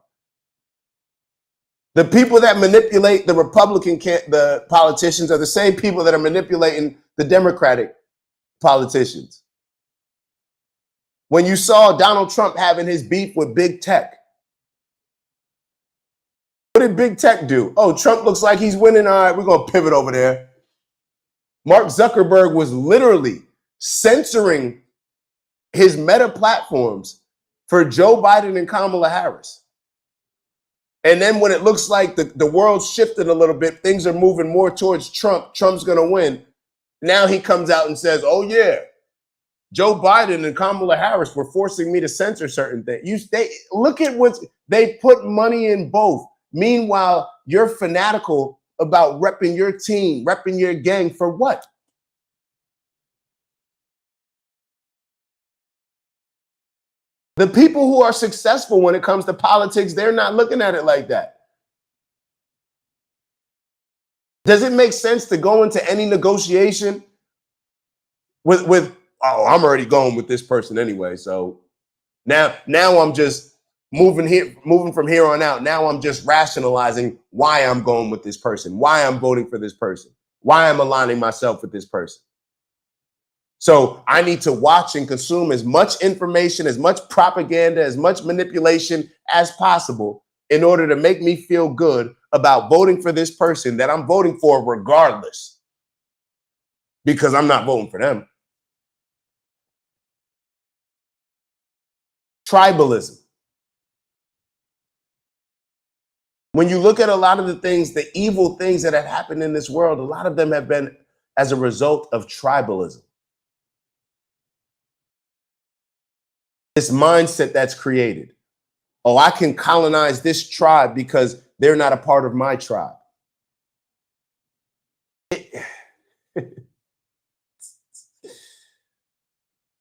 The people that manipulate the politicians are the same people that are manipulating the Democratic politicians. When you saw Donald Trump having his beef with big tech, what did big tech do? Oh, Trump looks like he's winning. All right, we're going to pivot over there. Mark Zuckerberg was literally censoring his Meta platforms for Joe Biden and Kamala Harris. And then when it looks like the world shifted a little bit, things are moving more towards Trump. Trump's going to win. Now he comes out and says, oh, yeah, Joe Biden and Kamala Harris were forcing me to censor certain things. Look at what they put money in both. Meanwhile, you're fanatical about repping your team, repping your gang for what? The people who are successful when it comes to politics, they're not looking at it like that. Does it make sense to go into any negotiation with oh, I'm already going with this person anyway, so Now I'm just moving from here on out. Now I'm just rationalizing why I'm going with this person, why I'm voting for this person, why I'm aligning myself with this person. So I need to watch and consume as much information, as much propaganda, as much manipulation as possible in order to make me feel good about voting for this person that I'm voting for regardless, because I'm not voting for them. Tribalism. When you look at a lot of the things, the evil things that have happened in this world, a lot of them have been as a result of tribalism. This mindset that's created. Oh, I can colonize this tribe because they're not a part of my tribe.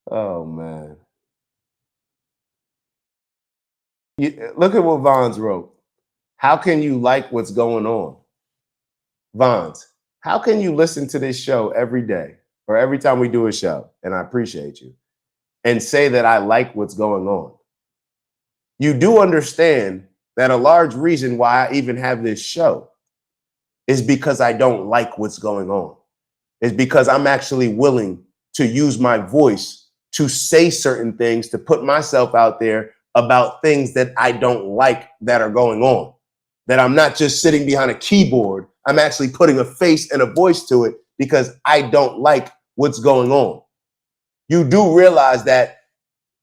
Oh, man. Look at what Vons wrote. How can you like what's going on? Vons, how can you listen to this show every day or every time we do a show, and I appreciate you, and say that I like what's going on? You do understand that a large reason why I even have this show is because I don't like what's going on. It's because I'm actually willing to use my voice to say certain things, to put myself out there about things that I don't like that are going on. That I'm not just sitting behind a keyboard, I'm actually putting a face and a voice to it because I don't like what's going on. You do realize that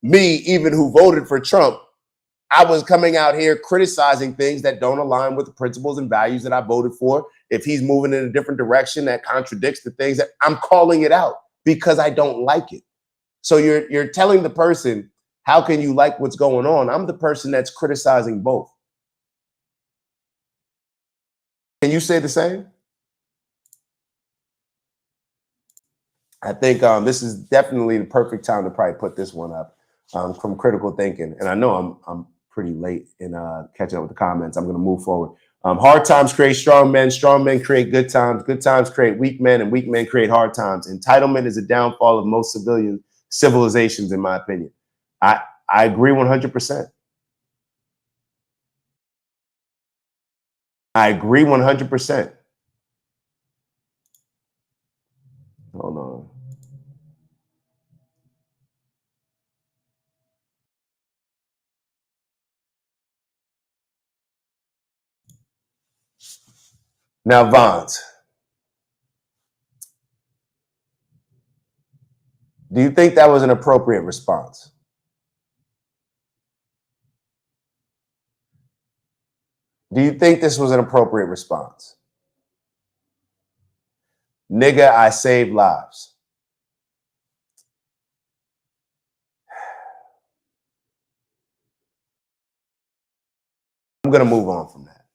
me, even who voted for Trump, I was coming out here criticizing things that don't align with the principles and values that I voted for. If he's moving in a different direction that contradicts the things, that I'm calling it out because I don't like it. So you're telling the person, how can you like what's going on? I'm the person that's criticizing both. Can you say the same? I think this is definitely the perfect time to probably put this one up from Critical Thinking. And I know I'm pretty late in catching up with the comments. I'm going to move forward. Hard times create strong men create good times create weak men, and weak men create hard times. Entitlement is a downfall of most civilizations, in my opinion. I agree 100%. I agree 100%. Hold on. Now, Vons, do you think that was an appropriate response? Do you think this was an appropriate response? Nigga, I save lives. I'm gonna move on from that.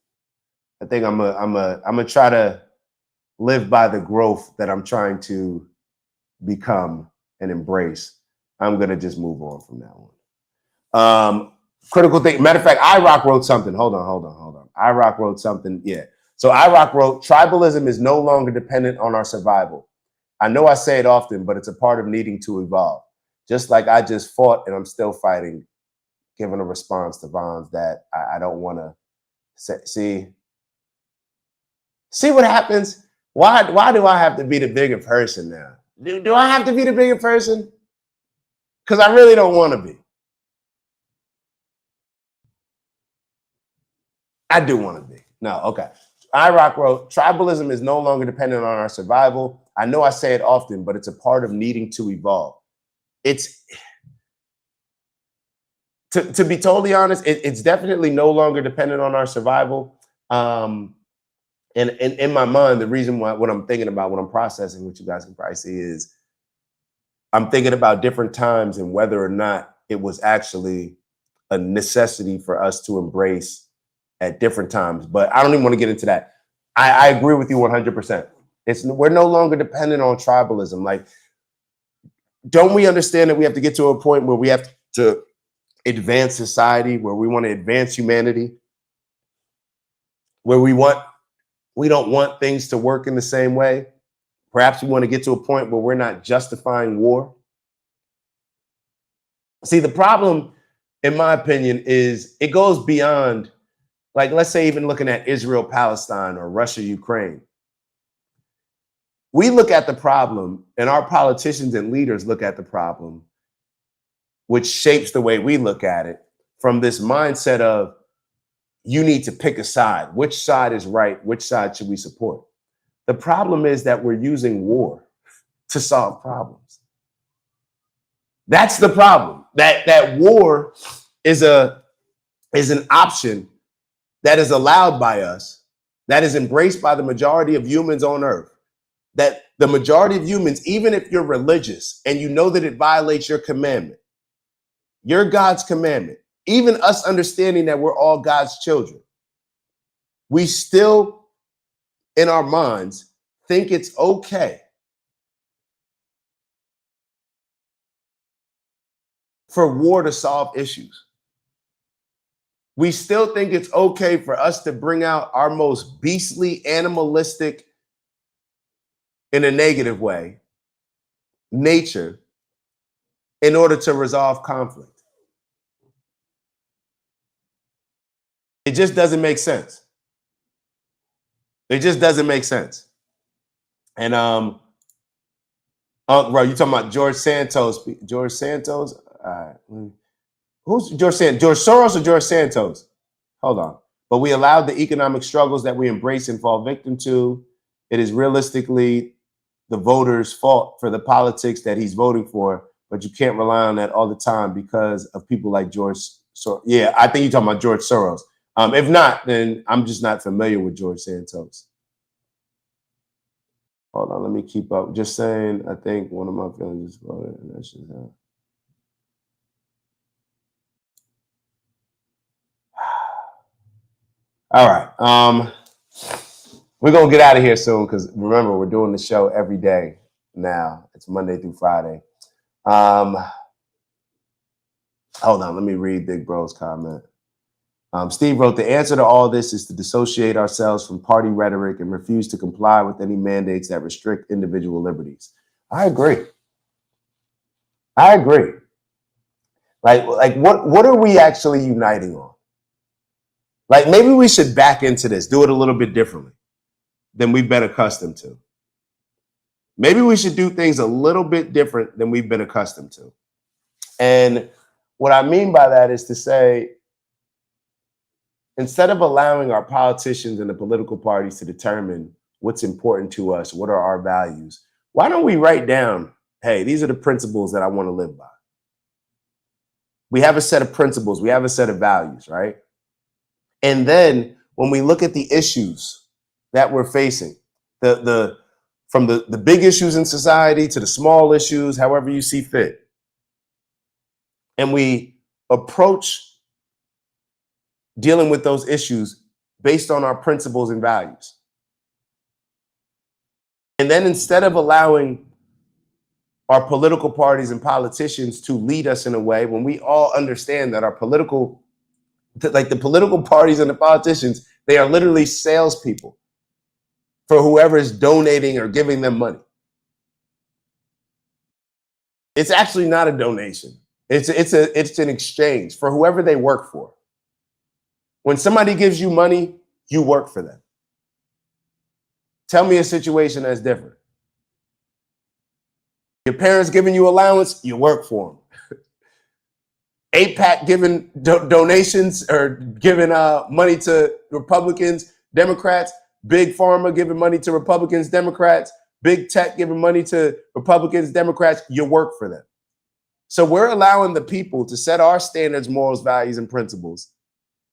I think I'm gonna try to live by the growth that I'm trying to become and embrace. I'm gonna just move on from that one. Critical thing. Matter of fact, IROC wrote something. Hold on. IROC wrote something. Yeah. So IROC wrote, tribalism is no longer dependent on our survival. I know I say it often, but it's a part of needing to evolve. Just like I just fought and I'm still fighting, giving a response to Vons that I don't want to see what happens. Why do I have to be the bigger person now? Do I have to be the bigger person? Because I really don't want to be. I do want to be. No, okay. IROC wrote, tribalism is no longer dependent on our survival. I know I say it often, but it's a part of needing to evolve. It's, to be totally honest, it's definitely no longer dependent on our survival. And in my mind, the reason why, what I'm thinking about, what I'm processing, what you guys can probably see, is I'm thinking about different times and whether or not it was actually a necessity for us to embrace at different times. But I don't even want to get into that. I agree with you 100%. We're no longer dependent on tribalism. Like, don't we understand that we have to get to a point where we have to advance society, where we want to advance humanity, where we don't want things to work in the same way? Perhaps we want to get to a point where we're not justifying war. See, the problem in my opinion, is it goes beyond, like, let's say even looking at Israel, Palestine, or Russia, Ukraine. We look at the problem, and our politicians and leaders look at the problem, which shapes the way we look at it, from this mindset of you need to pick a side. Which side is right? Which side should we support? The problem is that we're using war to solve problems. That's the problem. That war is an option that is allowed by us, that is embraced by the majority of humans on earth. That the majority of humans, even if you're religious and you know that it violates your commandment, your God's commandment, even us understanding that we're all God's children, we still, in our minds, think it's okay for war to solve issues. We still think it's okay for us to bring out our most beastly, animalistic, in a negative way, nature in order to resolve conflict. It just doesn't make sense. It just doesn't make sense. And bro, you talking about George Santos? George Santos? Who's George Santos? George Soros or George Santos? Hold on. But we allowed the economic struggles that we embrace and fall victim to. It is realistically the voters' fault for the politics that he's voting for, but you can't rely on that all the time because of people like George Soros. Yeah, I think you're talking about George Soros. If not, then I'm just not familiar with George Santos. Hold on, let me keep up. Just saying, I think one of my feelings is voted, and that's just all right. We're gonna get out of here soon because remember, we're doing the show every day now. It's Monday through Friday. Hold on, let me read Big Bro's comment. Steve wrote, the answer to all this is to dissociate ourselves from party rhetoric and refuse to comply with any mandates that restrict individual liberties. I agree. Like what are we actually uniting on? Like maybe we should back into this, do it a little bit differently than we've been accustomed to. Maybe we should do things a little bit different than we've been accustomed to. And what I mean by that is to say, instead of allowing our politicians and the political parties to determine what's important to us, what are our values, why don't we write down, hey, these are the principles that I want to live by. We have a set of principles, we have a set of values, right? And then when we look at the issues that we're facing, from the big issues in society to the small issues, however you see fit, and we approach dealing with those issues based on our principles and values. And then instead of allowing our political parties and politicians to lead us in a way, when we all understand that our political, like the political parties and the politicians, they are literally salespeople for whoever is donating or giving them money. It's actually not a donation. It's an exchange for whoever they work for. When somebody gives you money, you work for them. Tell me a situation that's different. Your parents giving you allowance, you work for them. AIPAC giving donations or giving money to Republicans, Democrats, Big Pharma giving money to Republicans, Democrats, Big Tech giving money to Republicans, Democrats, you work for them. So we're allowing the people to set our standards, morals, values, and principles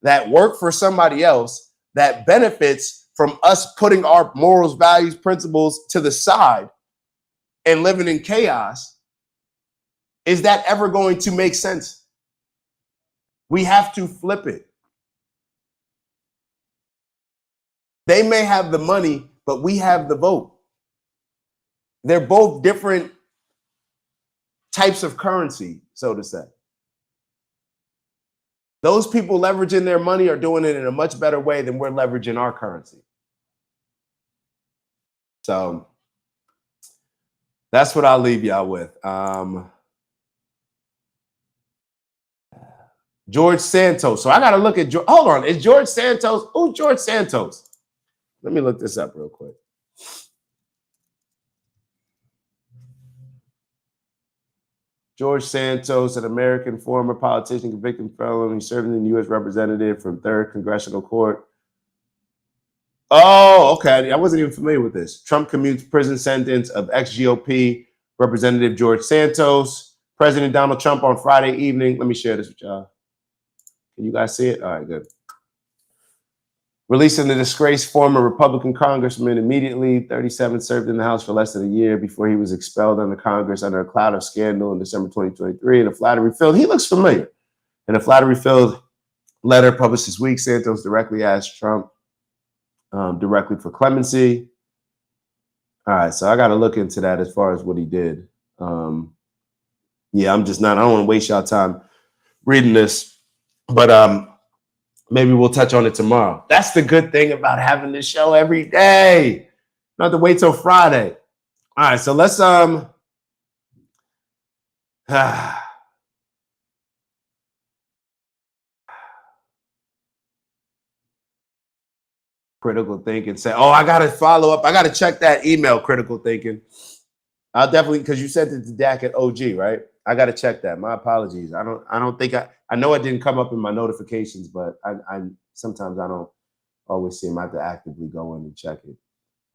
that work for somebody else that benefits from us putting our morals, values, principles to the side and living in chaos. Is that ever going to make sense? We have to flip it. They may have the money, but we have the vote. They're both different types of currency, so to say. Those people leveraging their money are doing it in a much better way than we're leveraging our currency. So that's what I'll leave y'all with. George Santos. So I got to look at, hold on, is George Santos? Who's George Santos? Let me look this up real quick. George Santos, an American former politician, convicted felon. He served in the U.S. representative from 3rd Congressional Court. Oh, okay. I wasn't even familiar with this. Trump commutes prison sentence of ex-GOP Representative George Santos. President Donald Trump on Friday evening. Let me share this with y'all. Can you guys see it? All right, good. Releasing the disgraced former Republican congressman immediately. 37 served in the House for less than a year before he was expelled under Congress under a cloud of scandal in December 2023. In a flattery-filled, he looks familiar. In a flattery-filled letter published this week, Santos directly asked Trump directly for clemency. All right, so I got to look into that as far as what he did. Yeah, I don't want to waste y'all time reading this, but maybe we'll touch on it tomorrow. That's the good thing about having this show every day. Not to wait till Friday. All right, so let's Critical Thinking say, oh, I gotta follow up. I gotta check that email, Critical Thinking. I'll definitely, because you sent it to Dak at OG, right? I gotta check that. My apologies. I don't think I know it didn't come up in my notifications, but I sometimes I don't always see them. I have to actively go in and check it.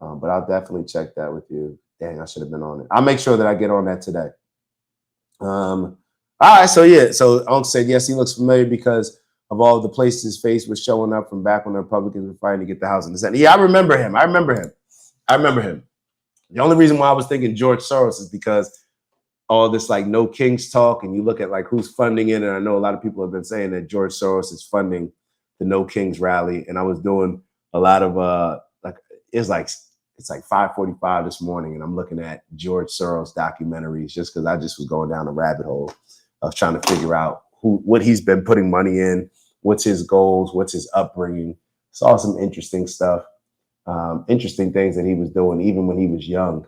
But I'll definitely check that with you. Dang, I should have been on it. I'll make sure that I get on that today. All right, so yeah, so Unc said yes, he looks familiar because of all the places his face was showing up from back when the Republicans were fighting to get the House in the Senate. Yeah, I remember him. The only reason why I was thinking George Soros is because all this like no kings talk, and you look at like who's funding it, and I know a lot of people have been saying that George Soros is funding the No Kings rally, and I was doing a lot of it's like 5:45 this morning, and I'm looking at George Soros documentaries just because I just was going down a rabbit hole of trying to figure out what he's been putting money in, what's his goals, what's his upbringing. Saw some interesting stuff, interesting things that he was doing even when he was young,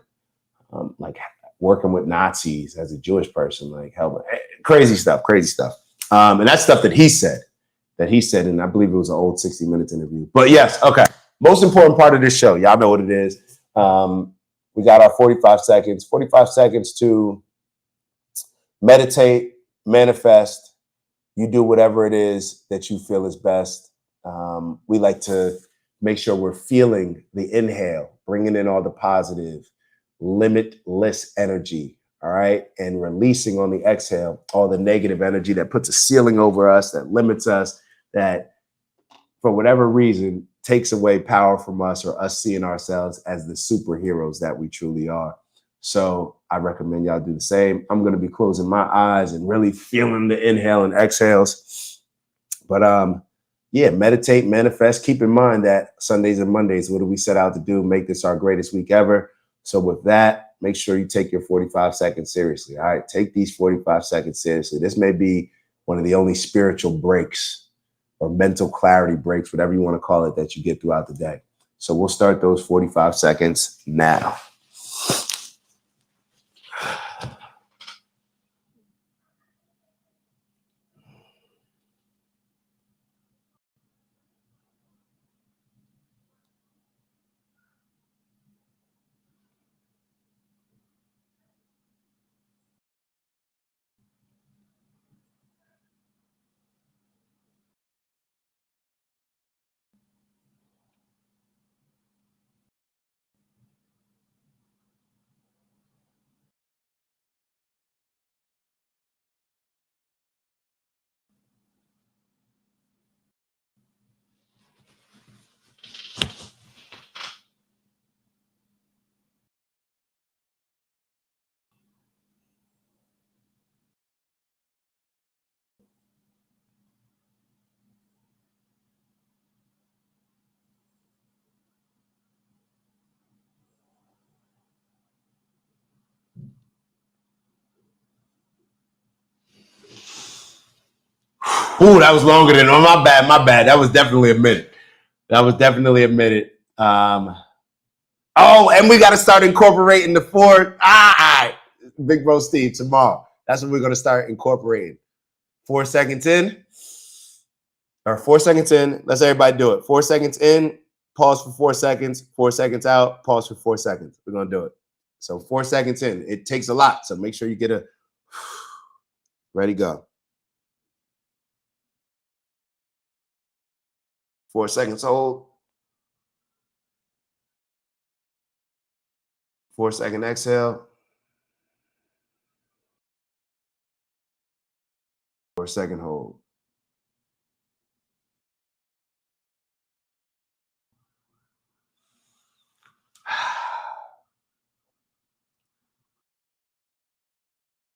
like working with Nazis as a Jewish person, like helping, crazy stuff. And that's stuff that he said, and I believe it was an old 60 Minutes interview. But yes, okay. Most important part of this show, y'all know what it is. We got our 45 seconds to meditate, manifest. You do whatever it is that you feel is best. We like to make sure we're feeling the inhale, bringing in all the positive, limitless energy, all right? And releasing on the exhale all the negative energy that puts a ceiling over us, that limits us, that for whatever reason takes away power from us or us seeing ourselves as the superheroes that we truly are. So I recommend y'all do the same. I'm going to be closing my eyes and really feeling the inhale and exhales. But yeah, meditate, manifest. Keep in mind that Sundays and Mondays, what do we set out to do? Make this our greatest week ever. So with that, make sure you take your 45 seconds seriously. All right, take these 45 seconds seriously. This may be one of the only spiritual breaks or mental clarity breaks, whatever you want to call it, that you get throughout the day. So we'll start those 45 seconds now. Ooh, that was longer than, oh, my bad. That was definitely a minute. Oh, and we got to start incorporating the four. Big Bro Steve tomorrow. That's what we're going to start incorporating. 4 seconds in. Or 4 seconds in. Let's everybody do it. 4 seconds in, pause for 4 seconds, 4 seconds out, pause for 4 seconds. We're going to do it. So 4 seconds in. It takes a lot. So make sure you get a ready, go. 4 seconds hold. 4 second exhale. 4 second hold.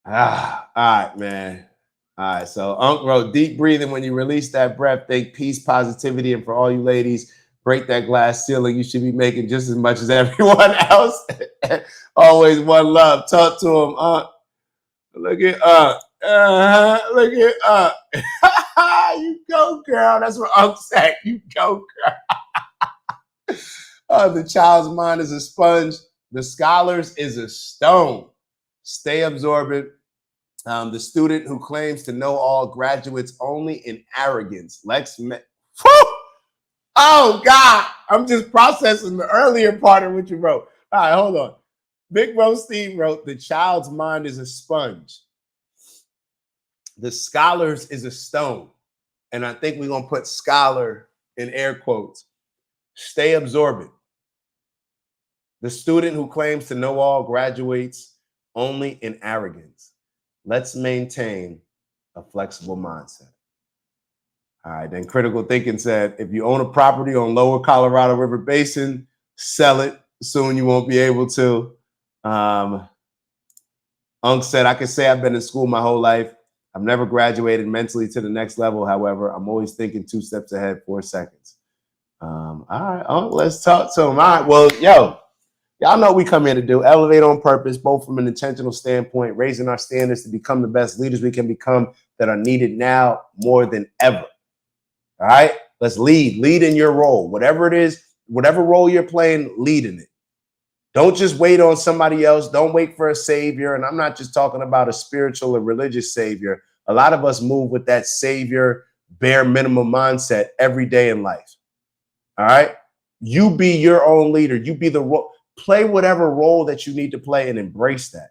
All right, man. All right, so Unc wrote, deep breathing when you release that breath, think peace, positivity, and for all you ladies, break that glass ceiling. You should be making just as much as everyone else. Always one love. Talk to him, Unc. Look at Unc. Look at Unc. You go, girl. That's what Unc said. You go, girl. The child's mind is a sponge. The scholar's is a stone. Stay absorbent. The student who claims to know all graduates only in arrogance. Oh, God. I'm just processing the earlier part of what you wrote. All right, hold on. Big Bro Steve wrote, the child's mind is a sponge. The scholar's is a stone. And I think we're going to put scholar in air quotes. Stay absorbent. The student who claims to know all graduates only in arrogance. Let's maintain a flexible mindset. All right, then Critical Thinking said, if you own a property on Lower Colorado River Basin, sell it. Soon you won't be able to. Unc said, I can say I've been in school my whole life. I've never graduated mentally to the next level. However, I'm always thinking 2 steps ahead, 4 seconds. All right, Unc, let's talk to him. All right, well, yo, y'all know what we come here to do. Elevate on purpose, both from an intentional standpoint, raising our standards to become the best leaders we can become that are needed now more than ever. All right, let's lead in your role. Whatever it is, whatever role you're playing, lead in it. Don't just wait on somebody else. Don't wait for a savior. And I'm not just talking about a spiritual or religious savior. A lot of us move with that savior, bare minimum mindset every day in life. All right, you be your own leader. You be the role. Play whatever role that you need to play and embrace that.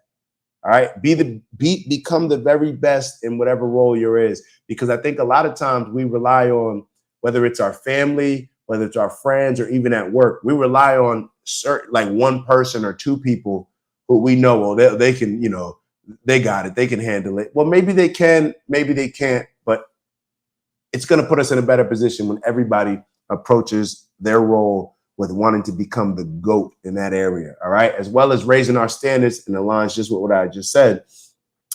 All right. Become the very best in whatever role you're is. Because I think a lot of times we rely on, whether it's our family, whether it's our friends, or even at work, we rely on certain, like one person or two people who we know, well, they can, you know, they got it. They can handle it. Well, maybe they can, maybe they can't, but it's going to put us in a better position when everybody approaches their role with wanting to become the GOAT in that area, all right? As well as raising our standards, and aligns just with what I just said,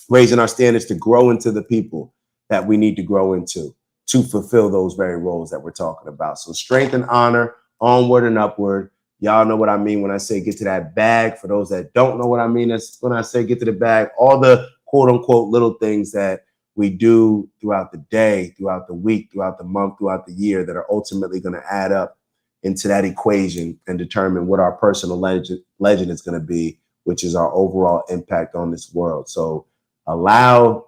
raising our standards to grow into the people that we need to grow into to fulfill those very roles that we're talking about. So strength and honor, onward and upward. Y'all know what I mean when I say get to that bag. For those that don't know what I mean, that's when I say get to the bag, all the quote unquote little things that we do throughout the day, throughout the week, throughout the month, throughout the year that are ultimately going to add up into that equation and determine what our personal legend is going to be, which is our overall impact on this world. So allow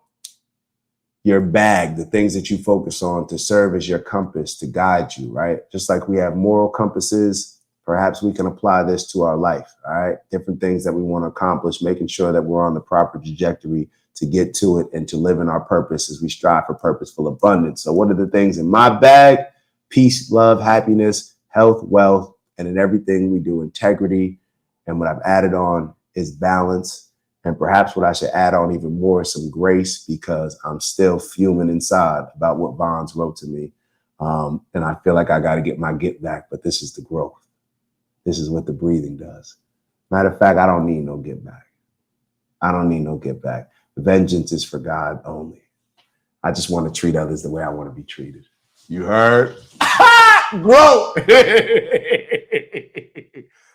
your bag, the things that you focus on, to serve as your compass to guide you, right? Just like we have moral compasses, perhaps we can apply this to our life, all right? Different things that we want to accomplish, making sure that we're on the proper trajectory to get to it and to live in our purpose as we strive for purposeful abundance. So what are the things in my bag? Peace, love, happiness, health, wealth, and in everything we do, integrity. And what I've added on is balance. And perhaps what I should add on even more is some grace, because I'm still fuming inside about what Bonds wrote to me. And I feel like I got to get my get back, but this is the growth. This is what the breathing does. Matter of fact, I don't need no get back. I don't need no get back. Vengeance is for God only. I just want to treat others the way I want to be treated. You heard? Grow.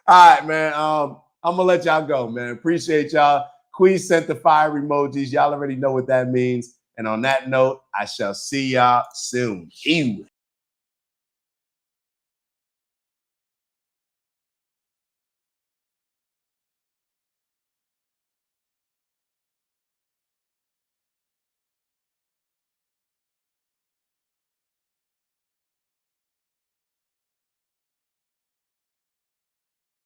All right, man. I'm gonna let y'all go, man. Appreciate y'all. Queen sent the fire emojis. Y'all already know what that means. And on that note, I shall see y'all soon. Ew.